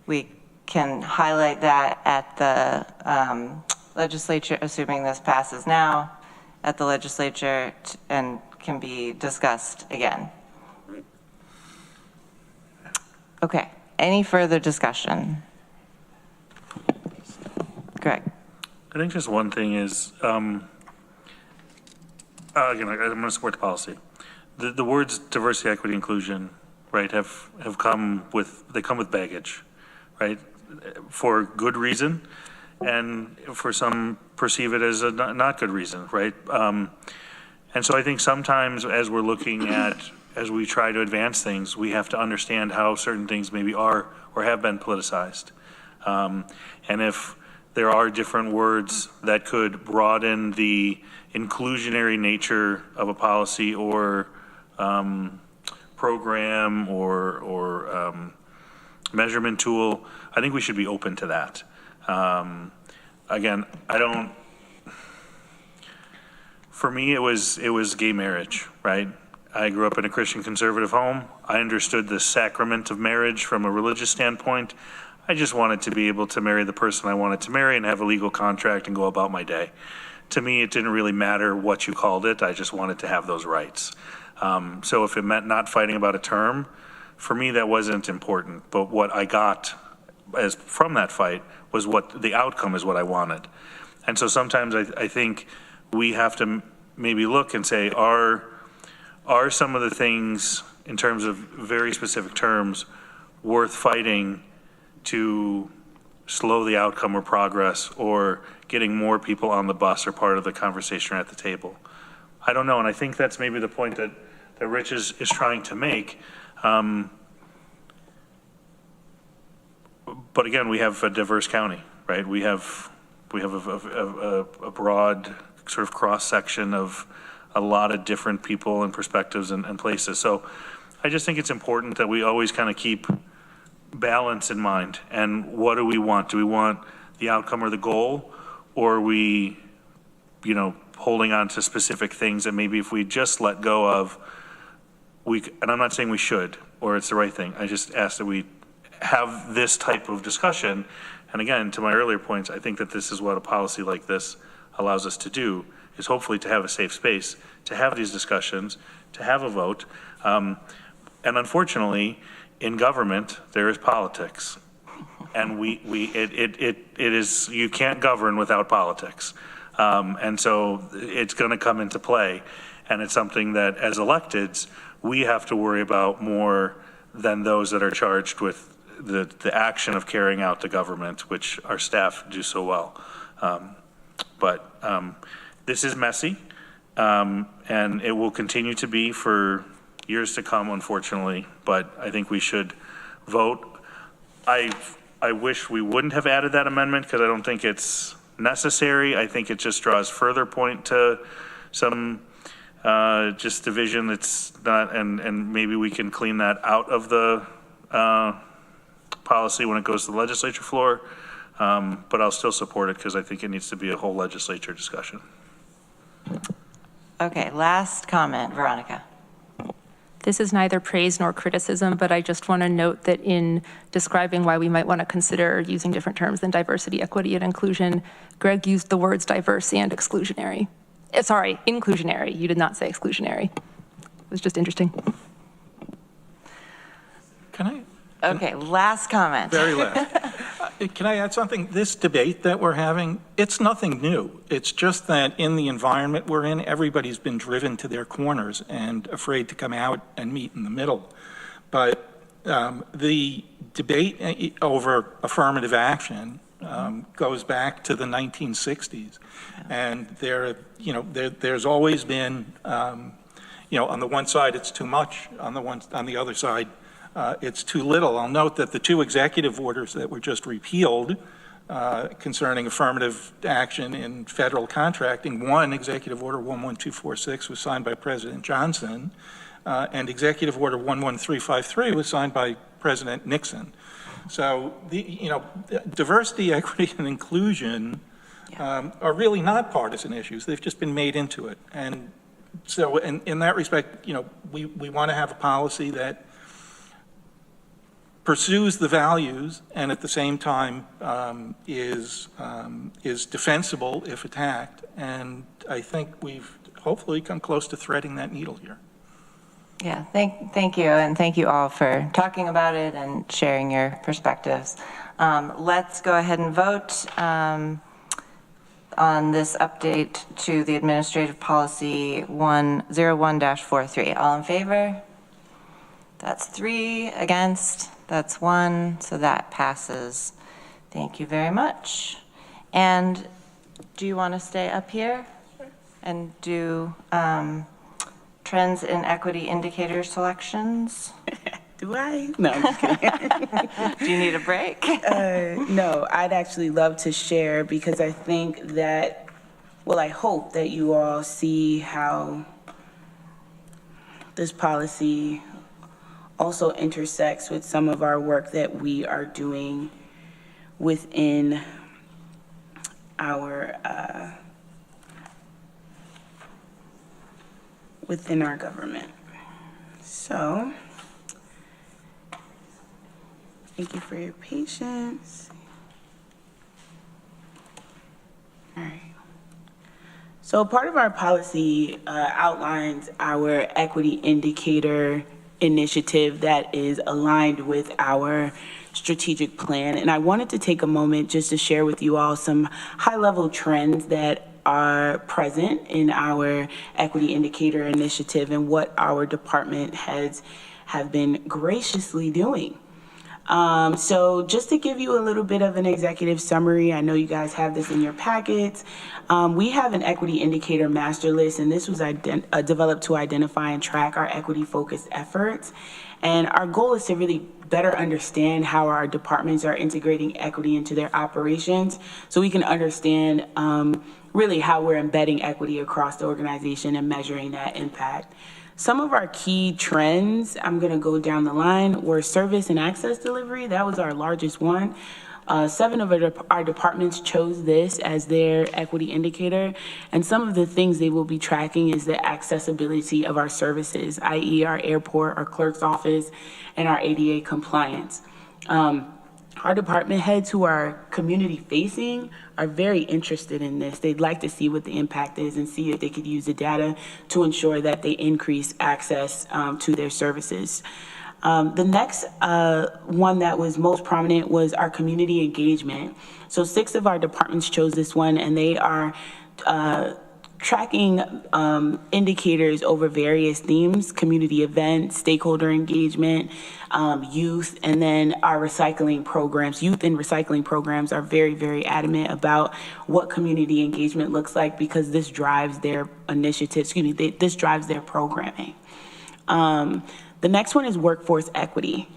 We can highlight that at the legislature, assuming this passes now, at the legislature, and can be discussed again. Okay, any further discussion? Greg? I think just one thing is, again, I'm going to support the policy. The words diversity, equity, inclusion, right, have come with baggage, right, for good reason, and for some perceive it as a not good reason, right? And so I think sometimes as we're looking at, as we try to advance things, we have to understand how certain things maybe are or have been politicized. And if there are different words that could broaden the inclusionary nature of a policy or program or measurement tool, I think we should be open to that. Again, for me, it was gay marriage, right? I grew up in a Christian conservative home. I understood the sacrament of marriage from a religious standpoint. I just wanted to be able to marry the person I wanted to marry and have a legal contract and go about my day. To me, it didn't really matter what you called it. I just wanted to have those rights. So if it meant not fighting about a term, for me, that wasn't important. But what I got from that fight was what the outcome is what I wanted. And so sometimes I think we have to maybe look and say, are some of the things in terms of very specific terms worth fighting to slow the outcome or progress or getting more people on the bus or part of the conversation or at the table? I don't know, and I think that's maybe the point that Rich is trying to make. But again, we have a diverse county, right? We have a broad sort of cross-section of a lot of different people and perspectives and places. So I just think it's important that we always kind of keep balance in mind. And what do we want? Do we want the outcome or the goal? Or are we, holding on to specific things that maybe if we just let go of, and I'm not saying we should, or it's the right thing. I just ask that we have this type of discussion. And again, to my earlier points, I think that this is what a policy like this allows us to do, is hopefully to have a safe space, to have these discussions, to have a vote. And unfortunately, in government, there is politics. And it is, you can't govern without politics. And so it's going to come into play. And it's something that as electeds, we have to worry about more than those that are charged with the action of carrying out the government, which our staff do so well. But this is messy, and it will continue to be for years to come, unfortunately, but I think we should vote. I wish we wouldn't have added that amendment because I don't think it's necessary. I think it just draws further point to some just division that's not, and maybe we can clean that out of the policy when it goes to the legislature floor. But I'll still support it because I think it needs to be a whole legislature discussion. Okay, last comment, Veronica. This is neither praise nor criticism, but I just want to note that in describing why we might want to consider using different terms than diversity, equity, and inclusion, Greg used the words diverse and exclusionary. Sorry, inclusionary. You did not say exclusionary. It was just interesting. Can I? Okay, last comment. Very last. Can I add something? This debate that we're having, it's nothing new. It's just that in the environment we're in, everybody's been driven to their corners and afraid to come out and meet in the middle. But the debate over affirmative action goes back to the 1960s. And there's always been, on the one side it's too much, on the other side it's too little. I'll note that the two executive orders that were just repealed concerning affirmative action in federal contracting, one, Executive Order 11246, was signed by President Johnson, and Executive Order 11353 was signed by President Nixon. So, diversity, equity, and inclusion are really not partisan issues. They've just been made into it. And so, in that respect, we want to have a policy that pursues the values and at the same time is defensible if attacked. And I think we've hopefully come close to threading that needle here. Yeah, thank you, and thank you all for talking about it and sharing your perspectives. Let's go ahead and vote on this update to the Administrative Policy 101-43. All in favor? That's 3 against. That's 1, so that passes. Thank you very much. And do you want to stay up here and do trends in equity indicator selections? Do I? No, I'm just kidding. Do you need a break? No, I'd actually love to share because I think that, I hope that you all see how this policy also intersects with some of our work that we are doing within our government. So, thank you for your patience. All right. So part of our policy outlines our equity indicator initiative that is aligned with our strategic plan. And I wanted to take a moment just to share with you all some high-level trends that are present in our equity indicator initiative and what our department heads have been graciously doing. So just to give you a little bit of an executive summary, I know you guys have this in your packets. We have an equity indicator master list, and this was developed to identify and track our equity-focused efforts. And our goal is to really better understand how our departments are integrating equity into their operations so we can understand really how we're embedding equity across the organization and measuring that impact. Some of our key trends, I'm going to go down the line, were service and access delivery. That was our largest one. 7 of our departments chose this as their equity indicator. And some of the things they will be tracking is the accessibility of our services, i.e. our airport, our clerk's office, and our ADA compliance. Our department heads who are community facing are very interested in this. They'd like to see what the impact is and see if they could use the data to ensure that they increase access to their services. The next one that was most prominent was our community engagement. So 6 of our departments chose this one, and they are tracking indicators over various themes, community events, stakeholder engagement, youth, and then our recycling programs. Youth and recycling programs are very, very adamant about what community engagement looks like because this drives their initiatives, this drives their programming. The next one is workforce equity.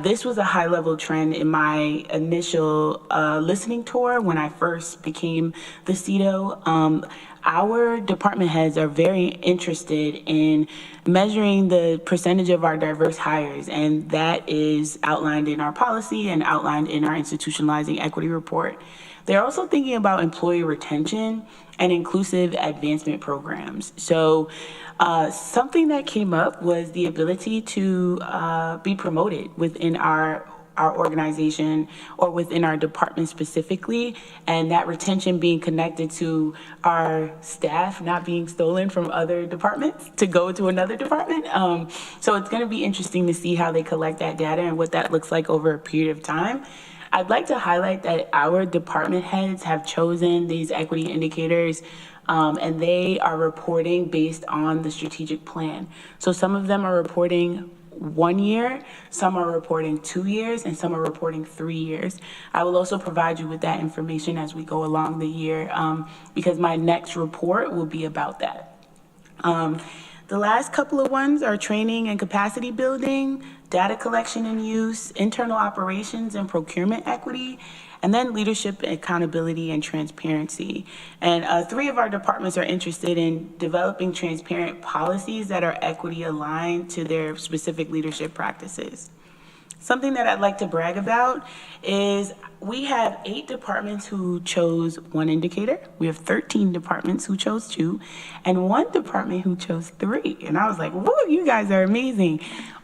This was a high-level trend in my initial listening tour when I first became the CEDO. Our department heads are very interested in measuring the percentage of our diverse hires, and that is outlined in our policy and outlined in our institutionalizing equity report. They're also thinking about employee retention and inclusive advancement programs. So something that came up was the ability to be promoted within our organization or within our department specifically, and that retention being connected to our staff not being stolen from other departments to go to another department. So it's going to be interesting to see how they collect that data and what that looks like over a period of time. I'd like to highlight that our department heads have chosen these equity indicators and they are reporting based on the strategic plan. So some of them are reporting 1 year, some are reporting 2 years, and some are reporting 3 years. I will also provide you with that information as we go along the year because my next report will be about that. The last couple of ones are training and capacity building, data collection and use, internal operations and procurement equity, and then leadership, accountability, and transparency. And 3 of our departments are interested in developing transparent policies that are equity aligned to their specific leadership practices. Something that I'd like to brag about is we have 8 departments who chose 1 indicator. We have 13 departments who chose 2, and 1 department who chose 3. And I was like, whoa, you guys are amazing.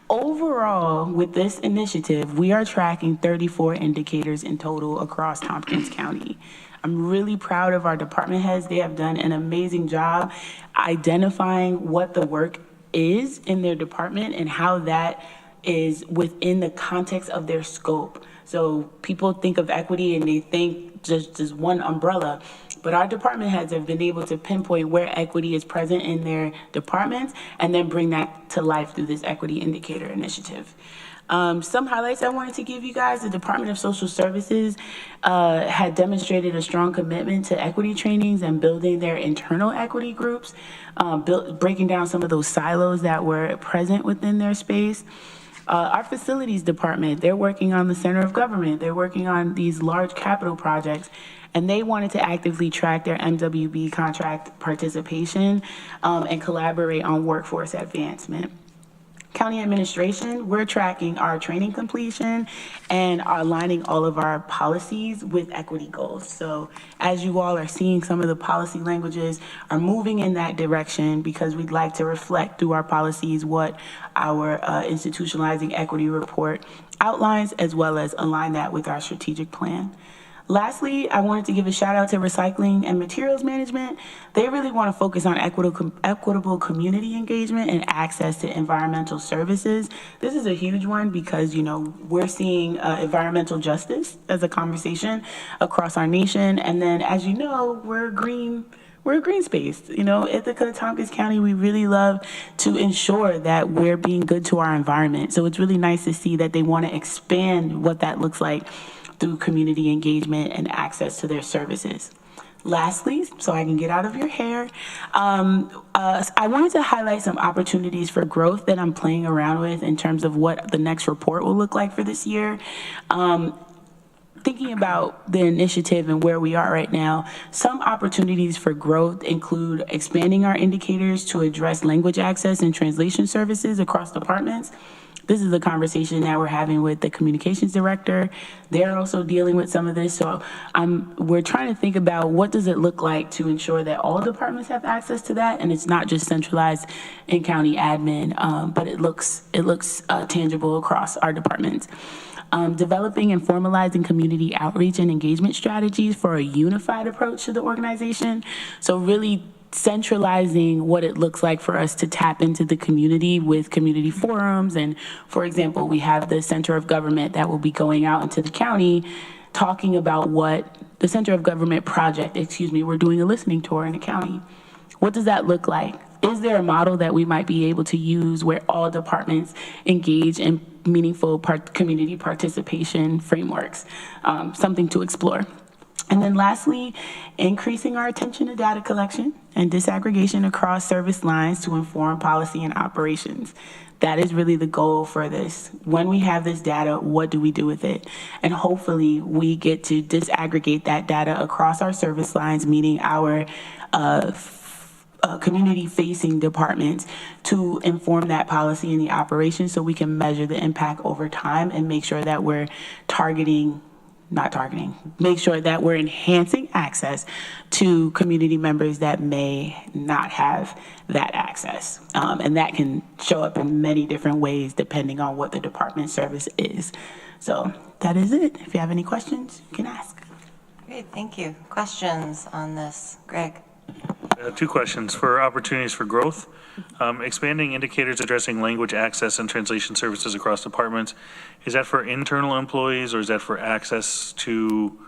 Overall, with this initiative, we are tracking 34 indicators in total across Tompkins County. I'm really proud of our department heads. They have done an amazing job identifying what the work is in their department and how that is within the context of their scope. So people think of equity and they think just one umbrella, but our department heads have been able to pinpoint where equity is present in their departments and then bring that to life through this equity indicator initiative. Some highlights I wanted to give you guys: the Department of Social Services had demonstrated a strong commitment to equity trainings and building their internal equity groups, breaking down some of those silos that were present within their space. Our facilities department, they're working on the center of government. They're working on these large capital projects, and they wanted to actively track their MWB contract participation and collaborate on workforce advancement. County administration, we're tracking our training completion and are aligning all of our policies with equity goals. So as you all are seeing, some of the policy languages are moving in that direction because we'd like to reflect through our policies what our institutionalizing equity report outlines, as well as align that with our strategic plan. Lastly, I wanted to give a shout out to recycling and materials management. They really want to focus on equitable community engagement and access to environmental services. This is a huge one because, we're seeing environmental justice as a conversation across our nation. And then, as you know, we're a green space. Ithaca, Tompkins County, we really love to ensure that we're being good to our environment. So it's really nice to see that they want to expand what that looks like through community engagement and access to their services. Lastly, so I can get out of your hair, I wanted to highlight some opportunities for growth that I'm playing around with in terms of what the next report will look like for this year. Thinking about the initiative and where we are right now, some opportunities for growth include expanding our indicators to address language access and translation services across departments. This is a conversation that we're having with the communications director. They're also dealing with some of this. So we're trying to think about what does it look like to ensure that all departments have access to that, and it's not just centralized in county admin, but it looks tangible across our departments. Developing and formalizing community outreach and engagement strategies for a unified approach to the organization. So really centralizing what it looks like for us to tap into the community with community forums. And for example, we have the Center of Government that will be going out into the county talking about what the Center of Government project, we're doing a listening tour in the county. What does that look like? Is there a model that we might be able to use where all departments engage in meaningful community participation frameworks? Something to explore. And then lastly, increasing our attention to data collection and disaggregation across service lines to inform policy and operations. That is really the goal for this. When we have this data, what do we do with it? And hopefully we get to disaggregate that data across our service lines, meaning our community-facing departments, to inform that policy and the operation so we can measure the impact over time and make sure that we're make sure that we're enhancing access to community members that may not have that access. And that can show up in many different ways depending on what the department service is. So that is it. If you have any questions, you can ask. Great, thank you. Questions on this? Greg? Two questions. For opportunities for growth, expanding indicators addressing language access and translation services across departments, is that for internal employees or is that for access to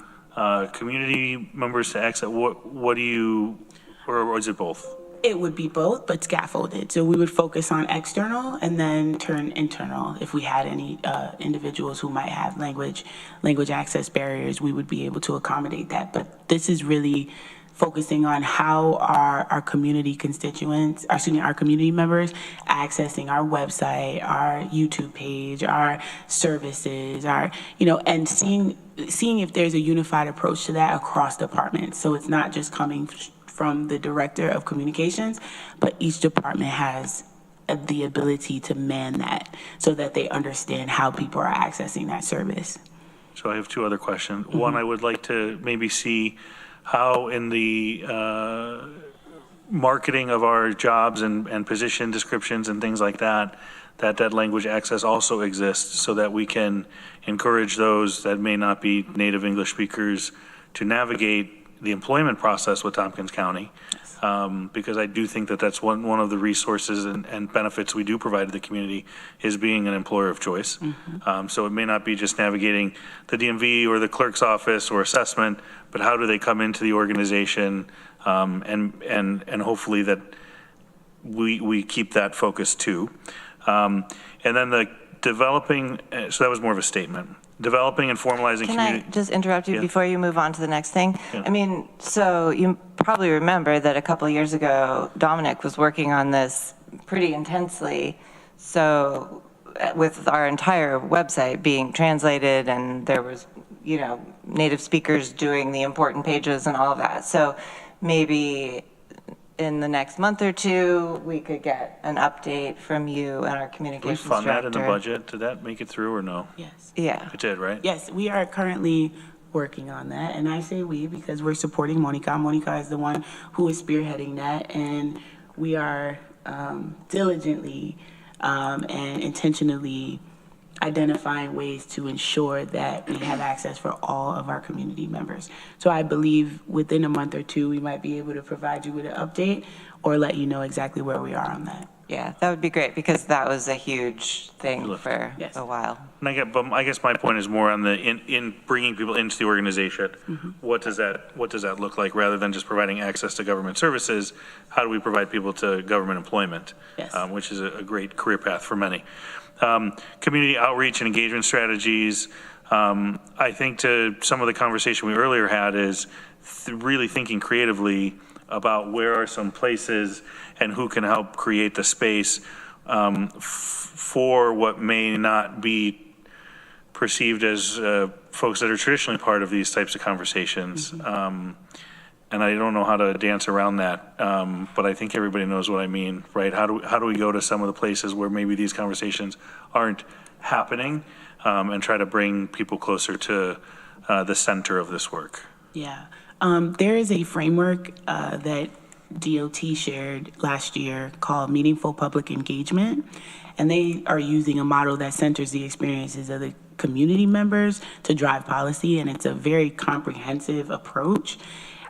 community members to access? What do you, or is it both? It would be both, but scaffolded. So we would focus on external and then turn internal. If we had any individuals who might have language access barriers, we would be able to accommodate that. But this is really focusing on how our community constituents, our community members accessing our website, our YouTube page, our services, and seeing if there's a unified approach to that across departments. So it's not just coming from the director of communications, but each department has the ability to man that so that they understand how people are accessing that service. So I have two other questions. Mm-hmm. One, I would like to maybe see how in the marketing of our jobs and position descriptions and things like that language access also exists so that we can encourage those that may not be native English speakers to navigate the employment process with Tompkins County. Because I do think that that's one of the resources and benefits we do provide to the community is being an employer of choice. Mm-hmm. So it may not be just navigating the DMV or the clerk's office or assessment, but how do they come into the organization, and hopefully that we keep that focus too. And then the developing, so that was more of a statement. Developing and formalizing community. Can I just interrupt you before you move on to the next thing? Yeah. I mean, so you probably remember that a couple of years ago, Dominic was working on this pretty intensely. So with our entire website being translated and there was, native speakers doing the important pages and all of that. So maybe in the next month or two, we could get an update from you and our communications Did we fund director. that in the budget? Did that make it through or no? Yes. Yeah. It did, right? Yes, we are currently working on that. And I say we because we're supporting Monica. Monica is the one who is spearheading that. And we are diligently and intentionally identifying ways to ensure that we have access for all of our community members. So I believe within a month or two, we might be able to provide you with an update or let you know exactly where we are on that. Yeah, that would be great because that was a huge thing for a while. And I guess my point is more on the in bringing people into the organization. Mm-hmm. What does that look like rather than just providing access to government services? How do we provide people to government employment, yes. Which is a great career path for many. Community outreach and engagement strategies. I think to some of the conversation we earlier had is really thinking creatively about where are some places and who can help create the space for what may not be perceived as folks that are traditionally part of these types of conversations. Mm-hmm. And I don't know how to dance around that, but I think everybody knows what I mean, right? How do we go to some of the places where maybe these conversations aren't happening and try to bring people closer to the center of this work? Yeah. There is a framework that DOT shared last year called Meaningful Public Engagement, and they are using a model that centers the experiences of the community members to drive policy, and it's a very comprehensive approach.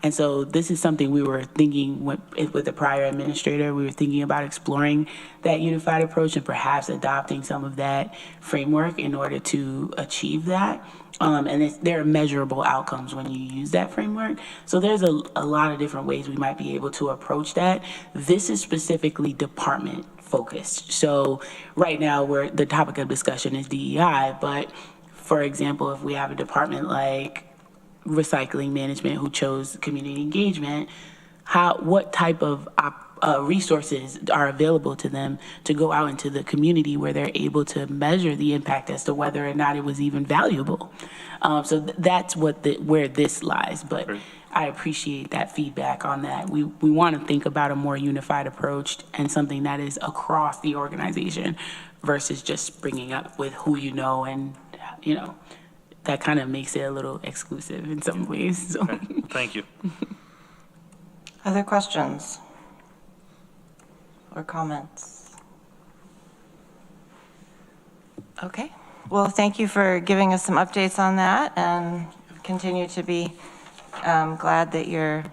And so this is something we were thinking with the prior administrator. We were thinking about exploring that unified approach and perhaps adopting some of that framework in order to achieve that. There are measurable outcomes when you use that framework. So there's a lot of different ways we might be able to approach that. This is specifically department focused. So right now the topic of discussion is DEI, but for example, if we have a department like recycling management who chose community engagement, what type of resources are available to them to go out into the community where they're able to measure the impact as to whether or not it was even valuable. So that's where this lies. But Great. I appreciate that feedback on that. We want to think about a more unified approach and something that is across the organization versus just bringing up with who you know, and that kind of makes it a little exclusive in some ways. So. Okay. Thank you. Other questions or comments? Okay. Well, thank you for giving us some updates on that, and continue to be glad that you're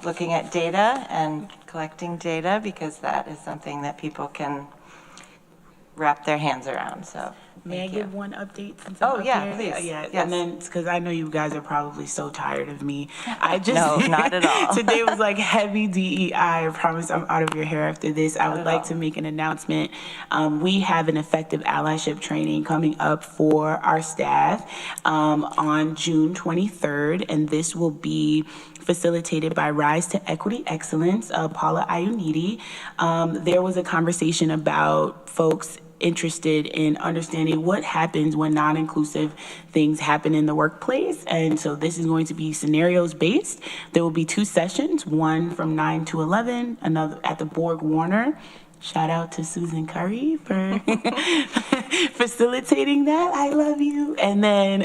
looking at data and collecting data, because that is something that people can wrap their hands around. So May I thank you. give one update? Since Oh, I'm up yeah, here? please. Yeah, Yes. and then because I know you guys are probably so tired of me. I just No, not at all. Today was like heavy DEI. I promise I'm out of your hair after this. I would like to make an announcement. We have an effective allyship training coming up for our staff on June 23rd, and this will be facilitated by Rise to Equity Excellence, Paula Ioniti. There was a conversation about folks interested in understanding what happens when non-inclusive things happen in the workplace. And so this is going to be scenarios based. There will be 2 sessions, one from 9 to 11, another at the Borg Warner. Shout out to Susan Currie for facilitating that. I love you. And then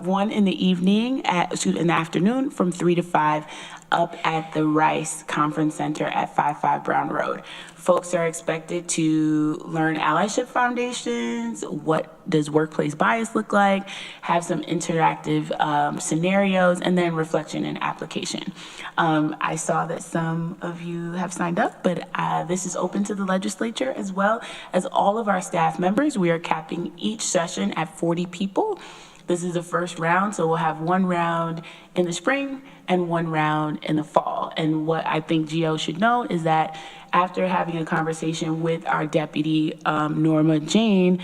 one in the evening, in the afternoon from 3 to 5 up at the Rice Conference Center at 55 Brown Road. Folks are expected to learn allyship foundations, what does workplace bias look like, have some interactive scenarios, and then reflection and application. I saw that some of you have signed up, but this is open to the legislature as well as all of our staff members. We are capping each session at 40 people. This is the first round, so we'll have 1 round in the spring and 1 round in the fall. And what I think GO should know is that after having a conversation with our deputy, Norma Jane,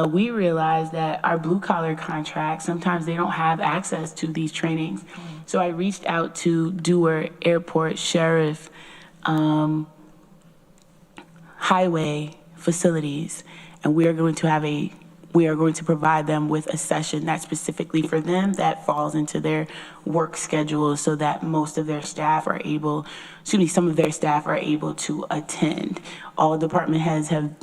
we realized that our blue collar contracts, sometimes they don't have access to these trainings. So I reached out to Dewar Airport, Sheriff, Highway facilities, and we are going to provide them with a session that's specifically for them that falls into their work schedule, so that some of their staff are able to attend. All department heads have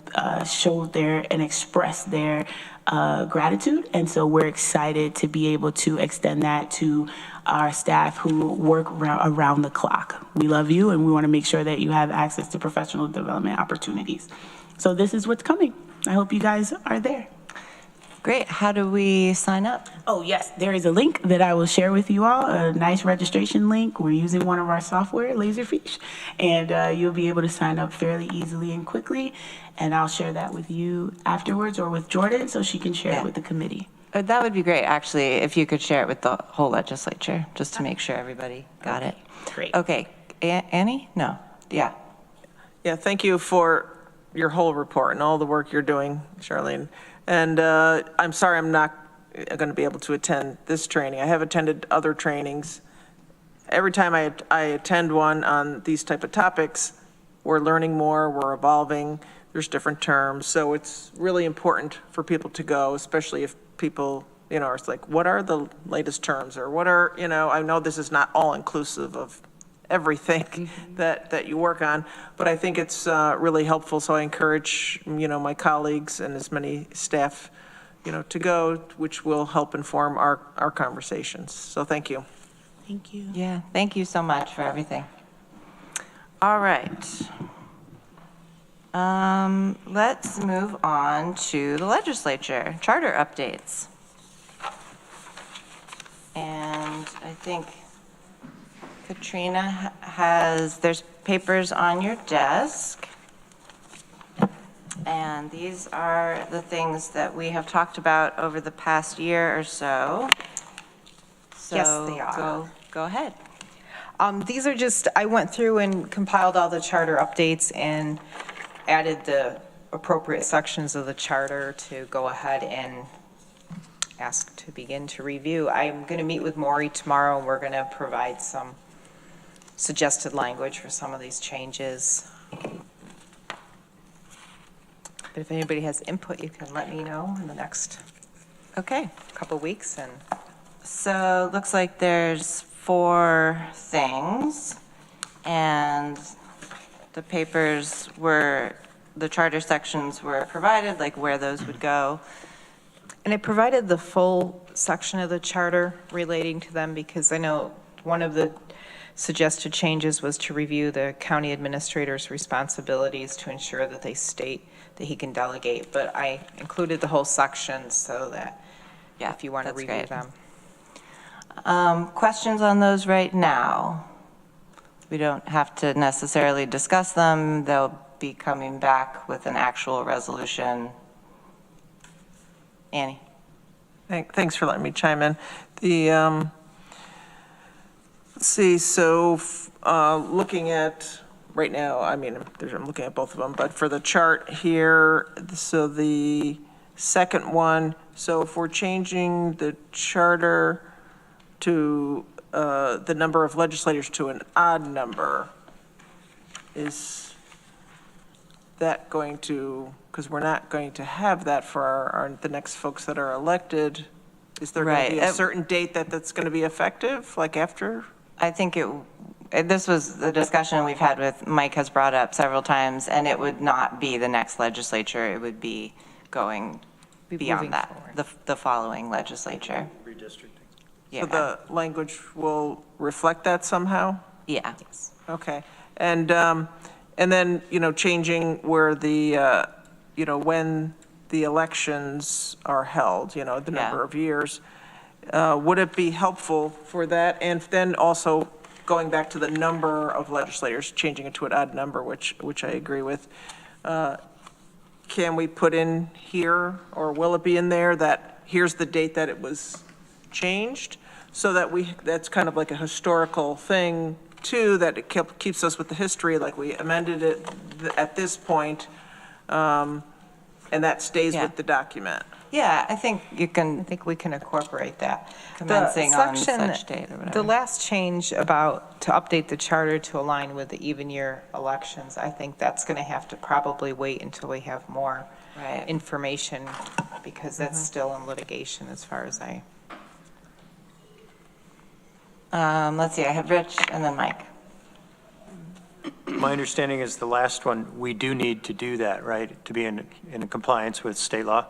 showed and expressed their gratitude, and so we're excited to be able to extend that to our staff who work around the clock. We love you, and we want to make sure that you have access to professional development opportunities. So this is what's coming. I hope you guys are there. Great. How do we sign up? Oh, yes, there is a link that I will share with you all, a nice registration link. We're using one of our software, Laserfish, and you'll be able to sign up fairly easily and quickly. And I'll share that with you afterwards, or with Jordan, so she can share it with the committee. That would be great, actually, if you could share it with the whole legislature, just to make sure everybody got it. Great. Okay. Annie? No. Yeah. Yeah, thank you for your whole report and all the work you're doing, Charlene. And I'm sorry I'm not going to be able to attend this training. I have attended other trainings. Every time I attend one on these type of topics, we're learning more, we're evolving, there's different terms. So it's really important for people to go, especially if people, are like, what are the latest terms? Or what are, I know this is not all inclusive of everything that you work on, but I think it's really helpful. So I encourage, my colleagues and as many staff, to go, which will help inform our conversations. So thank you. Thank you. Yeah. Thank you so much for everything. All right. Let's move on to the legislature, charter updates. And I think Katrina there's papers on your desk. And these are the things that we have talked about over the past year or so. Yes, So they are. Go ahead. These are just, I went through and compiled all the charter updates and added the appropriate sections of the charter to go ahead and ask to begin to review. I'm going to meet with Maury tomorrow, and we're going to provide some suggested language for some of these changes. But if anybody has input, you can let me know in the next Okay. couple weeks. And So it looks like there's 4 things, and the papers the charter sections were provided, like where those would go. I provided the full section of the charter relating to them because I know one of the suggested changes was to review the county administrator's responsibilities to ensure that they state that he can delegate. But I included the whole section so that if you want to that's review great. them. Questions on those right now? We don't have to necessarily discuss them. They'll be coming back with an actual resolution. Annie? Thanks for letting me chime in. Let's see, so looking at, right now, I mean, I'm looking at both of them, but for the chart here, so the second one, so if we're changing the charter to the number of legislators to an odd number, is that going to, because we're not going to have that for the next folks that are elected, is there going to be a certain date that's going to be effective, like after? I think this was the discussion we've had with, Mike has brought up several times, and it would not be the next legislature. It would be going beyond that, the following legislature. Redistricting. Yeah. So the language will reflect that somehow? Yeah. Okay. And then, changing where the, when the elections are held, the number of years. Would it be helpful for that? And then also going back to the number of legislators, changing it to an odd number, which I agree with. Can we put in here, or will it be in there, that here's the date that it was changed? So that that's kind of like a historical thing too, that it keeps us with the history, like we amended it at this point, and that stays with the document. Yeah, I think I think we can incorporate that. commencing on such date or whatever. The last change to update the charter to align with the even year elections, I think that's going to have to probably wait until we have more information, because that's still in litigation as far as I. Let's see, I have Rich and then Mike. My understanding is the last one, we do need to do that, right? To be in compliance with state law?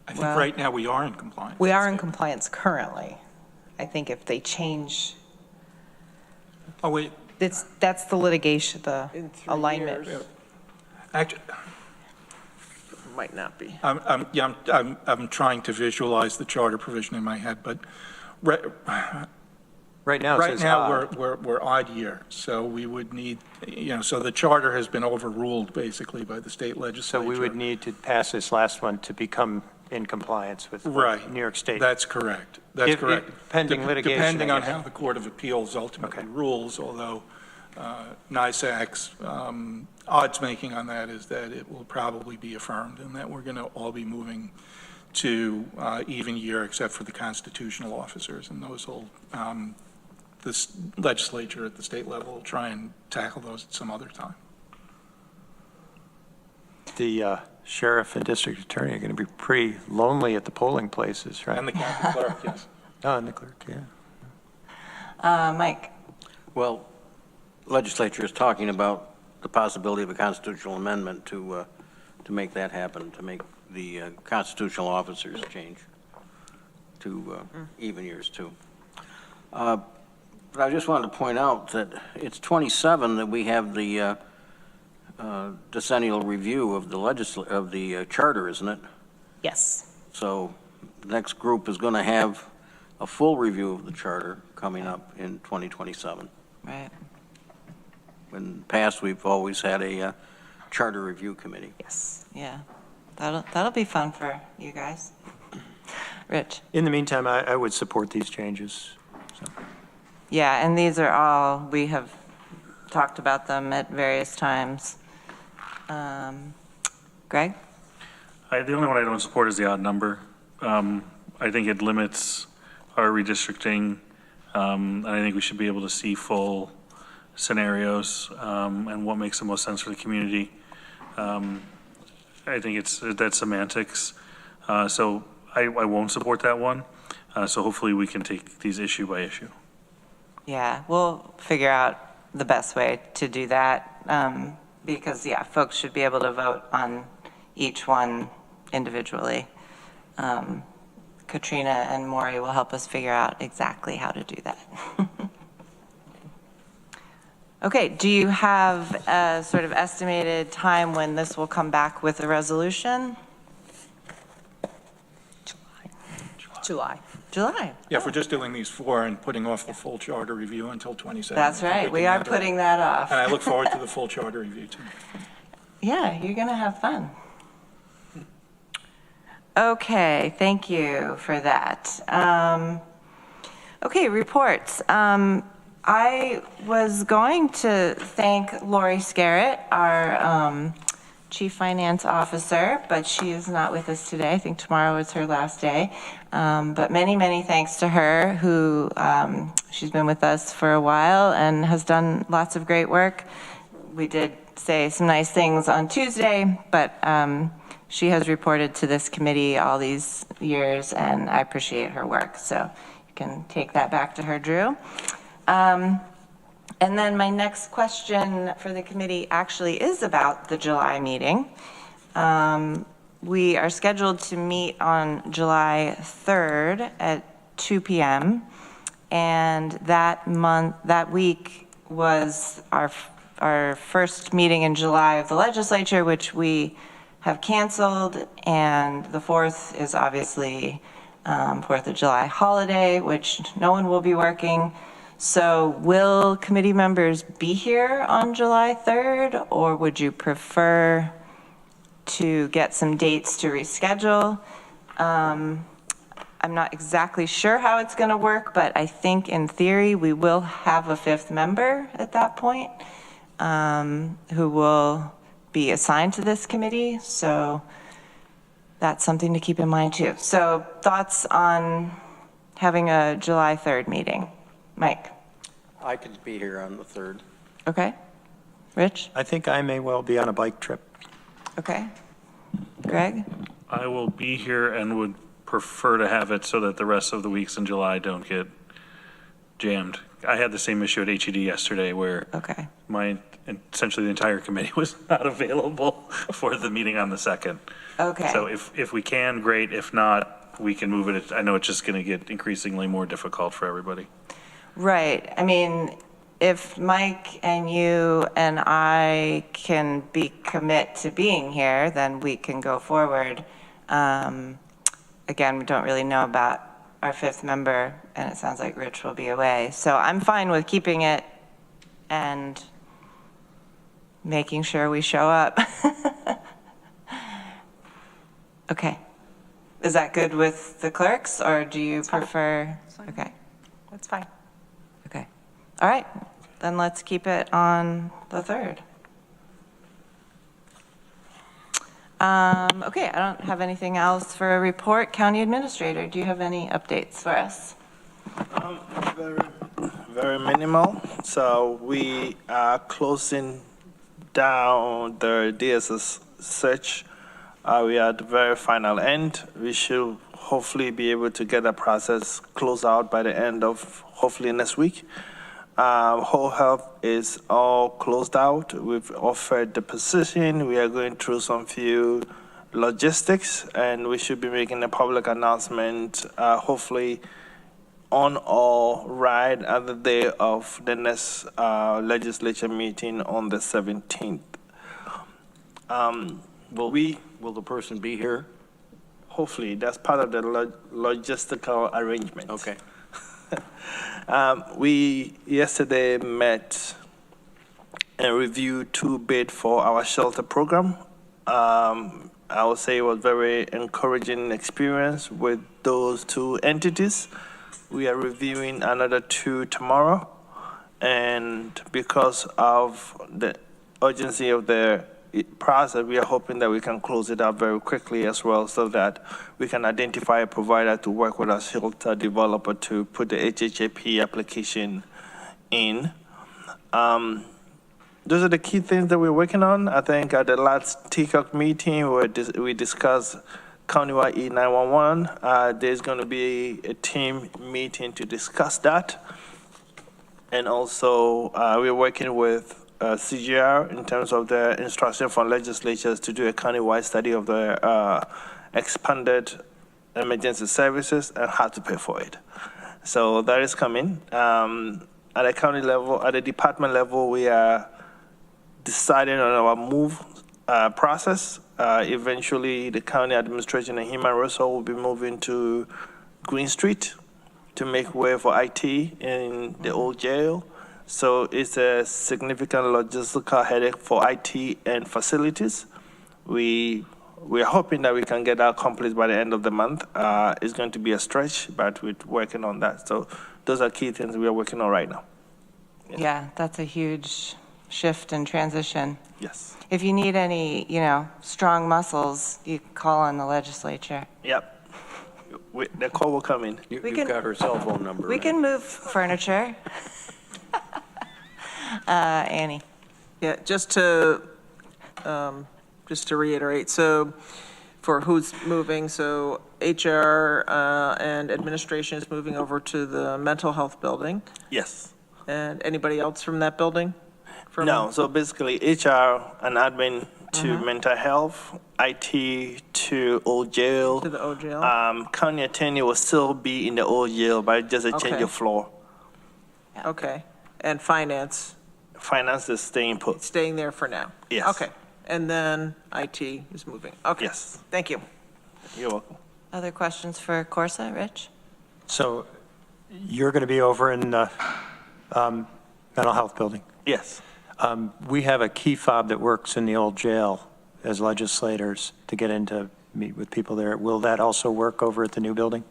I think right now we are in compliance. We are in compliance currently. I think if they change, Oh, wait, that's the litigation, the In 3 alignment. years. actually, Might not be. I'm trying to visualize the charter provision in my head, but Right now it right says now, odd. we're odd year, so we would need, so the charter has been overruled basically by the state So legislature. we would need to pass this last one to become in compliance with Right. New York State. That's correct. That's correct. Pending litigation, Depending I on guess. how the Court of Appeals ultimately rules, although NISAC's odds-making on that is that it will probably be affirmed, and that we're going to all be moving to even year, except for the constitutional officers, and those will, this legislature at the state level will try and tackle those at some other time. The sheriff and district attorney are going to be pretty lonely at the polling places, right? And the county clerk, yes. Oh, and the clerk, yeah. Mike? Well, legislature is talking about the possibility of a constitutional amendment to make that happen, to make the constitutional officers change to even years too. But I just wanted to point out that it's 27 that we have the decennial review of the charter, isn't it? Yes. So the next group is going to have a full review of the charter coming up in 2027. Right. In the past, we've always had a charter review committee. Yes. Yeah. That'll be fun for you guys. Rich? In the meantime, I would support these changes. So. Yeah, and these are all, we have talked about them at various times. Greg? The only one I don't support is the odd number. I think it limits our redistricting, and I think we should be able to see full scenarios and what makes the most sense for the community. I think that's semantics. So I won't support that one. So hopefully we can take these issue by issue. Yeah, we'll figure out the best way to do that because, yeah, folks should be able to vote on each one individually. Katrina and Maury will help us figure out exactly how to do that. Okay, do you have a sort of estimated time when this will come back with a resolution? July. July. Yeah, if we're just doing these 4 and putting off the full charter review until 27. That's right, we are putting that off. And I look forward to the full charter review too. Yeah, you're going to have fun. Okay, thank you for that. Okay, reports. I was going to thank Lori Scarrett, our Chief Finance Officer, but she is not with us today. I think tomorrow is her last day. But many, many thanks to her, who she's been with us for a while and has done lots of great work. We did say some nice things on Tuesday, but she has reported to this committee all these years, and I appreciate her work. So you can take that back to her, Drew. And then my next question for the committee actually is about the July meeting. We are scheduled to meet on July 3rd at 2 p.m. And that week was our first meeting in July of the legislature, which we have canceled. And the 4th is obviously 4th of July holiday, which no one will be working. So will committee members be here on July 3rd, or would you prefer to get some dates to reschedule? I'm not exactly sure how it's going to work, but I think in theory we will have a 5th member at that point who will be assigned to this committee. So that's something to keep in mind too. So thoughts on having a July 3rd meeting? Mike? I could be here on the 3rd. Okay. Rich? I think I may well be on a bike trip. Okay. Greg? I will be here and would prefer to have it so that the rest of the weeks in July don't get jammed. I had the same issue at HED yesterday where Okay. essentially the entire committee was not available for the meeting on the 2nd. Okay. So if we can, great. If not, we can move it. I know it's just going to get increasingly more difficult for everybody. Right. I mean, if Mike and you and I can commit to being here, then we can go forward. Again, we don't really know about our 5th member, and it sounds like Rich will be away. So I'm fine with keeping it and making sure we show up. Okay. Is that good with the clerks, or do you prefer? Okay. That's fine. Okay. All right. Then let's keep it on the 3rd. Okay, I don't have anything else for a report. County Administrator, do you have any updates for us? Very minimal. So we are closing down the DSS search. We are at the very final end. We should hopefully be able to get the process closed out by the end of hopefully next week. Whole health is all closed out. We've offered the position. We are going through some few logistics, and we should be making a public announcement hopefully on or right at the day of the next legislature meeting on the 17th. Will the person be here? Hopefully, that's part of the logistical arrangement. Okay. We yesterday met and reviewed 2 bids for our shelter program. I would say it was very encouraging experience with those 2 entities. We are reviewing another 2 tomorrow, and because of the urgency of the process, we are hoping that we can close it up very quickly as well, so that we can identify a provider to work with our shelter developer to put the HHAP application in. Those are the key things that we're working on. I think at the last TCOC meeting, we discussed countywide E911. There's going to be a team meeting to discuss that. And also, we're working with CGR in terms of the instruction for legislatures to do a countywide study of the expanded emergency services and how to pay for it. So that is coming. At the county level, at the department level, we are deciding on our move process. Eventually, the county administration and human resources will be moving to Green Street to make way for IT in the old jail. So it's a significant logistical headache for IT and facilities. We are hoping that we can get that accomplished by the end of the month. It's going to be a stretch, but we're working on that. So those are key things we are working on right now. Yeah, that's a huge shift and transition. Yes. If you need any, strong muscles, you can call on the legislature. Yep. The call will come in. You've can- got her cell phone number. We right? can move furniture. Annie. Yeah, just to reiterate, so for who's moving, so HR and administration is moving over to the mental health building. Yes. And anybody else from that building? No, so basically HR and admin to mental health, IT to old jail. To the old jail? County attorney will still be in the old jail, but just a change Okay. of floor. Okay. And finance, Finance is staying put. staying there for now? Yes. Okay. And then IT is moving? Okay. Yes. Thank you. You're welcome. Other questions for Corsa, Rich? So you're going to be over in the mental health building. Yes. We have a key fob that works in the old jail as legislators to get in to meet with people there. Will that also work over at the new building?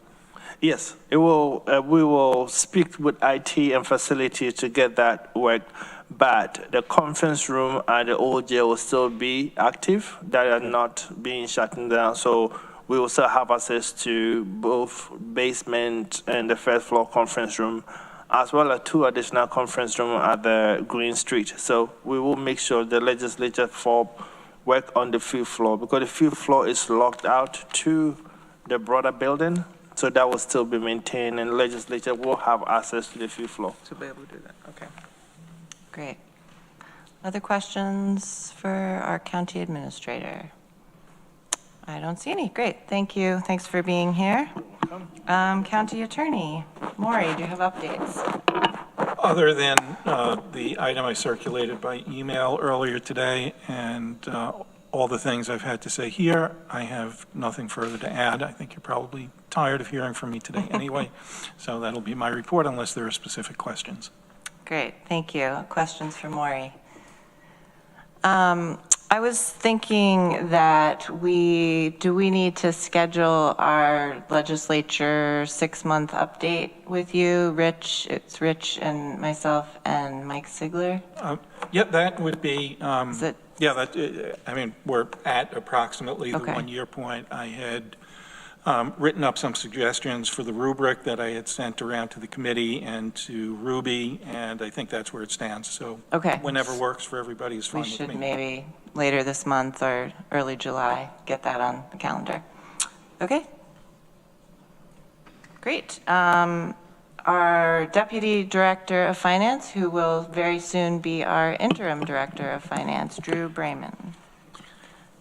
Yes, it will. We will speak with IT and facility to get that work. But the conference room at the old jail will still be active. That are not being shut down. So we will still have access to both basement and the first floor conference room, as well as 2 additional conference rooms at the Green Street. So we will make sure the legislature for work on the 5th floor, because the 5th floor is locked out to the broader building. So that will still be maintained, and the legislature will have access to the 5th floor. To be able to do that, okay. Great. Other questions for our county administrator? I don't see any. Great, thank you. Thanks for being here. County attorney, Maury, do you have updates? Other than the item I circulated by email earlier today and all the things I've had to say here, I have nothing further to add. I think you're probably tired of hearing from me today anyway, so that'll be my report unless there are specific questions. Great, thank you. Questions for Maury? I was thinking that do we need to schedule our legislature 6-month update with you, Rich? It's Rich and myself and Mike Sigler. Yeah, that would be, Is it? yeah, I mean, we're at approximately the Okay. 1-year point. I had written up some suggestions for the rubric that I had sent around to the committee and to Ruby, and I think that's where it stands. So Okay. whenever works for everybody is fine We with should me. maybe later this month or early July get that on the calendar. Okay. Great. Our Deputy Director of Finance, who will very soon be our Interim Director of Finance, Drew Brayman.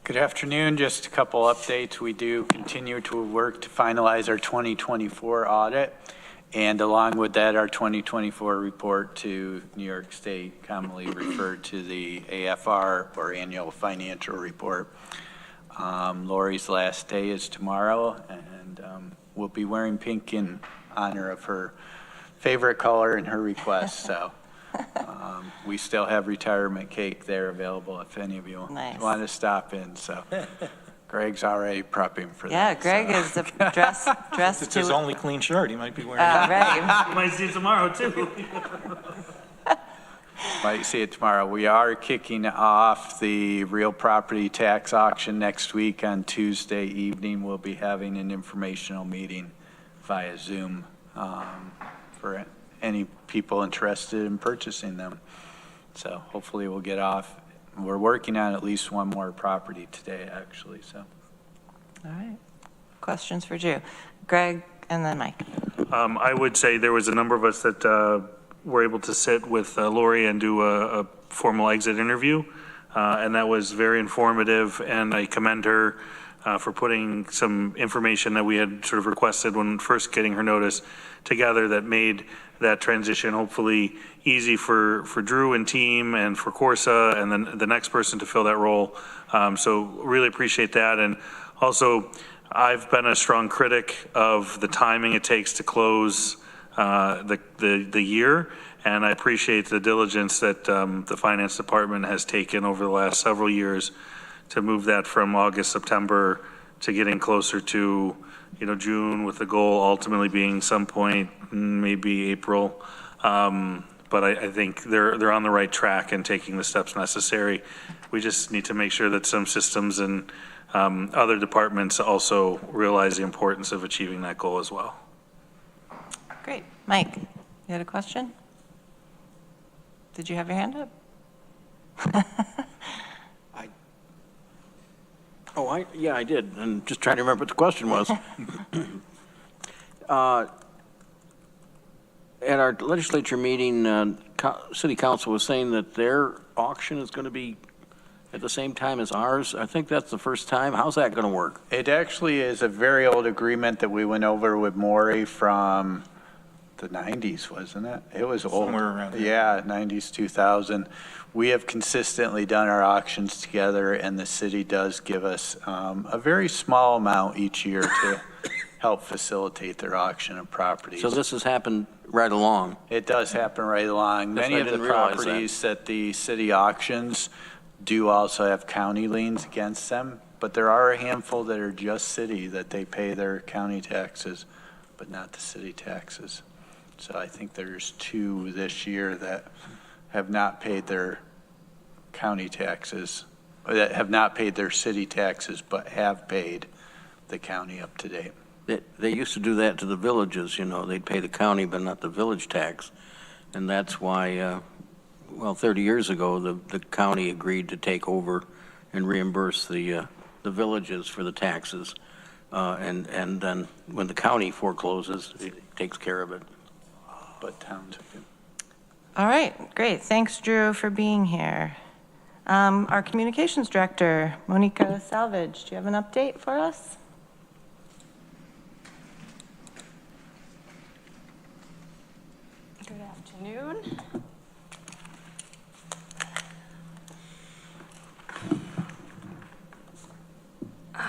Good afternoon. Just a couple updates. We do continue to work to finalize our 2024 audit, and along with that, our 2024 report to New York State, commonly referred to the AFR, or Annual Financial Report. Lori's last day is tomorrow, and we'll be wearing pink in honor of her favorite color in her request, so. We still have retirement cake there available if any of you Nice. want to stop in, so. Greg's already prepping for Yeah, that. Greg so. is dressed It's his to, only clean shirt. He might be wearing it. right. You might see it tomorrow, too. Might see it tomorrow. We are kicking off the real property tax auction next week on Tuesday evening. We'll be having an informational meeting via Zoom for any people interested in purchasing them. So hopefully we'll get off. We're working on at least one more property today, actually, so. All right. Questions for Drew? Greg and then Mike. I would say there was a number of us that were able to sit with Lori and do a formal exit interview, and that was very informative, and I commend her for putting some information that we had sort of requested when first getting her notice together that made that transition hopefully easy for Drew and team and for Corsa and then the next person to fill that role. So really appreciate that. And also, I've been a strong critic of the timing it takes to close the year, and I appreciate the diligence that the finance department has taken over the last several years to move that from August, September to getting closer to, June, with the goal ultimately being some point, maybe April. But I think they're on the right track and taking the steps necessary. We just need to make sure that some systems and other departments also realize the importance of achieving that goal as well. Great. Mike, you had a question? Did you have your hand up? Yeah, I did, and just trying to remember what the question was. At our legislature meeting, city council was saying that their auction is going to be at the same time as ours. I think that's the first time. How's that going to work? It actually is a very old agreement that we went over with Maury from the 90s, wasn't it? It was old. Somewhere around there. Yeah, 90s, 2000. We have consistently done our auctions together, and the city does give us a very small amount each year to help facilitate their auction of properties. So this has happened right along. It does happen right along. Yes, Many I of the didn't realize that. properties that the city auctions do also have county liens against them, but there are a handful that are just city, that they pay their county taxes, but not the city taxes. So I think there's 2 this year that have not paid their county taxes, or that have not paid their city taxes, but have paid the county up to date. They used to do that to the villages, they'd pay the county but not the village tax. And that's why, 30 years ago, the county agreed to take over and reimburse the villages for the taxes. And then when the county forecloses, it takes care of it. But towns have been. All right, great. Thanks, Drew, for being here. Our communications director, Monica Salvage, do you have an update for us? Good afternoon.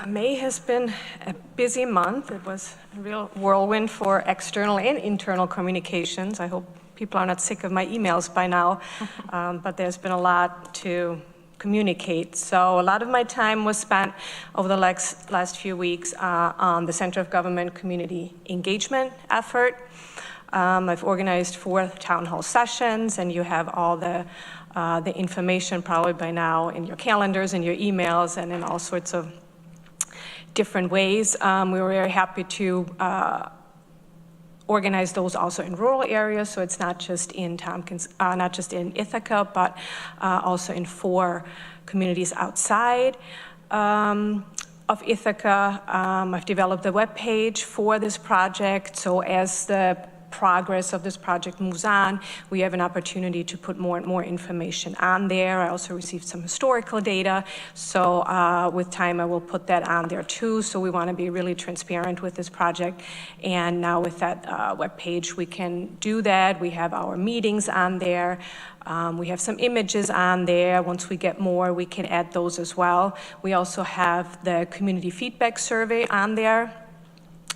May has been a busy month. It was a real whirlwind for external and internal communications. I hope people are not sick of my emails by now, but there's been a lot to communicate. So a lot of my time was spent over the last few weeks on the Center of Government Community Engagement effort. I've organized 4 town hall sessions, and you have all the information probably by now in your calendars, in your emails, and in all sorts of different ways. We were very happy to organize those also in rural areas, so it's not just in Tompkins, not just in Ithaca, but also in 4 communities outside of Ithaca. I've developed a web page for this project, so as the progress of this project moves on, we have an opportunity to put more and more information on there. I also received some historical data, so with time I will put that on there too. So we want to be really transparent with this project, and now with that webpage we can do that. We have our meetings on there. We have some images on there. Once we get more, we can add those as well. We also have the community feedback survey on there.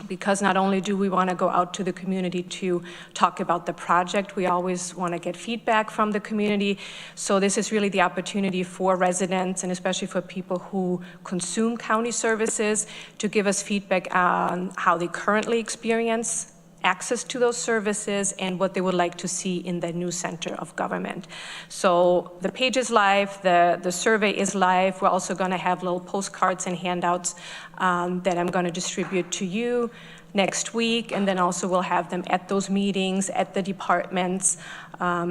because not only do we want to go out to the community to talk about the project, we always want to get feedback from the community. So this is really the opportunity for residents, and especially for people who consume county services, to give us feedback on how they currently experience access to those services and what they would like to see in the new center of government. So the page is live, the survey is live. We're also going to have little postcards and handouts that I'm going to distribute to you next week, and then also we'll have them at those meetings, at the departments,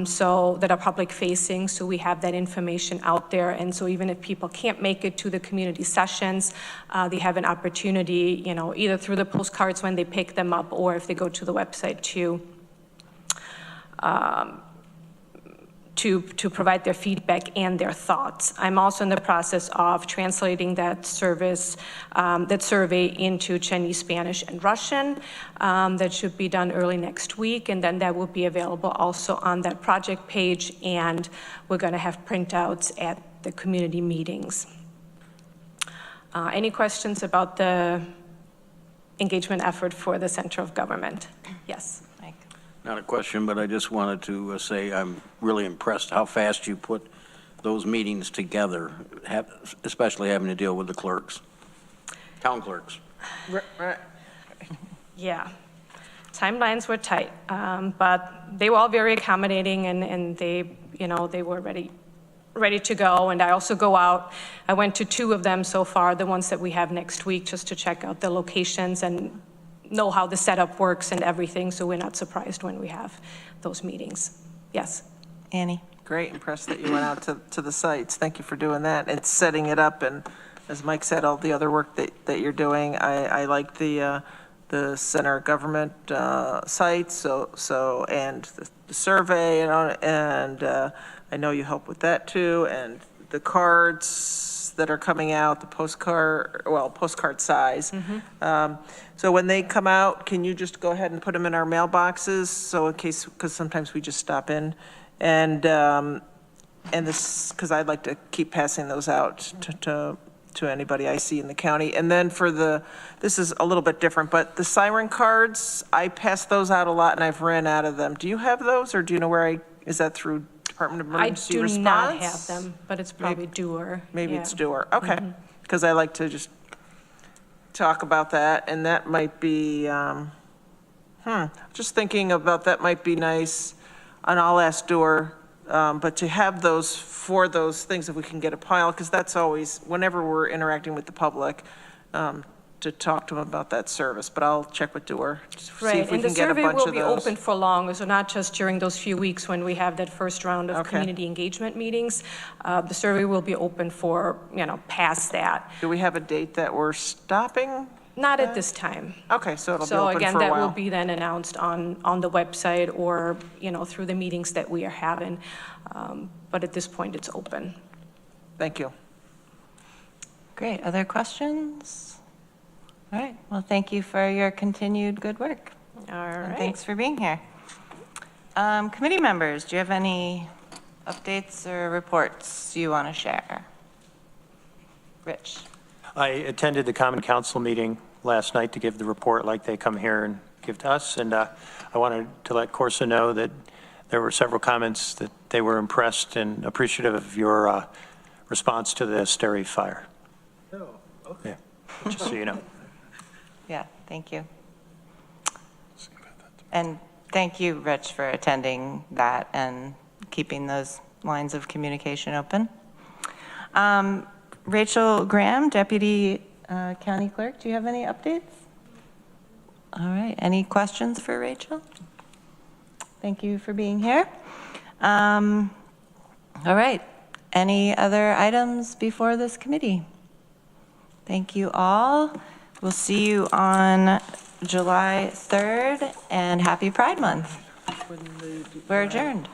so that are public facing, so we have that information out there. And so even if people can't make it to the community sessions, they have an opportunity, you know, either through the postcards when they pick them up, or if they go to the website to provide their feedback and their thoughts. I'm also in the process of translating that survey into Chinese, Spanish, and Russian. That should be done early next week, and then that will be available also on that project page, and we're going to have printouts at the community meetings. Any questions about the engagement effort for the center of government? Yes. Not a question, but I just wanted to say I'm really impressed how fast you put those meetings together, especially having to deal with the clerks, town clerks. Yeah, timelines were tight, but they were all very accommodating, and they, you know, they were ready to go. And I also go out. I went to 2 of them so far, the ones that we have next week, just to check out the locations and know how the setup works and everything, so we're not surprised when we have those meetings. Yes. Annie? Great, impressed that you went out to the sites. Thank you for doing that. It's setting it up, and as Mike said, all the other work that you're doing. I like the center government sites, and the survey, and I know you help with that too, and the cards that are coming out, the postcard size. So when they come out, can you just go ahead and put them in our mailboxes? So in case, because sometimes we just stop in, and this, because I'd like to keep passing those out to anybody I see in the county. And then for this is a little bit different, but the siren cards, I pass those out a lot, and I've ran out of them. Do you have those, or do you know where is that through Department of Emergency Response? I do not have them, but it's probably Doer. Maybe it's Doer. Okay, because I like to just talk about that, and that might be, just thinking about that might be nice, and I'll ask Doer, but to have those for those things, if we can get a pile, because that's always, whenever we're interacting with the public, to talk to them about that service. But I'll check with Doer, see if we can get a bunch of those. And the survey will be open for long, so not just during those few weeks when we have that first round of community engagement meetings. The survey will be open for, you know, past that. Do we have a date that we're stopping? Not at this time. Okay, so it'll be open for a So while. again, that will be then announced on the website, or, you know, through the meetings that we are having. But at this point, it's open. Thank you. Great. Other questions? All right. Well, thank you for your continued good work. All right. And thanks for being here. Committee members, do you have any updates or reports you want to share? Rich? I attended the Common Council meeting last night to give the report like they come here and give to us. And I wanted to let Corsa know that there were several comments that they were impressed and appreciative of your response to the Steri fire. Oh, okay. Yeah, just so you know. Yeah, thank you. And thank you, Rich, for attending that and keeping those lines of communication open. Rachel Graham, Deputy County Clerk, do you have any updates? All right, any questions for Rachel? Thank you for being here. All right, any other items before this committee? Thank you all. We'll see you on July 3rd, and happy Pride Month. We're adjourned.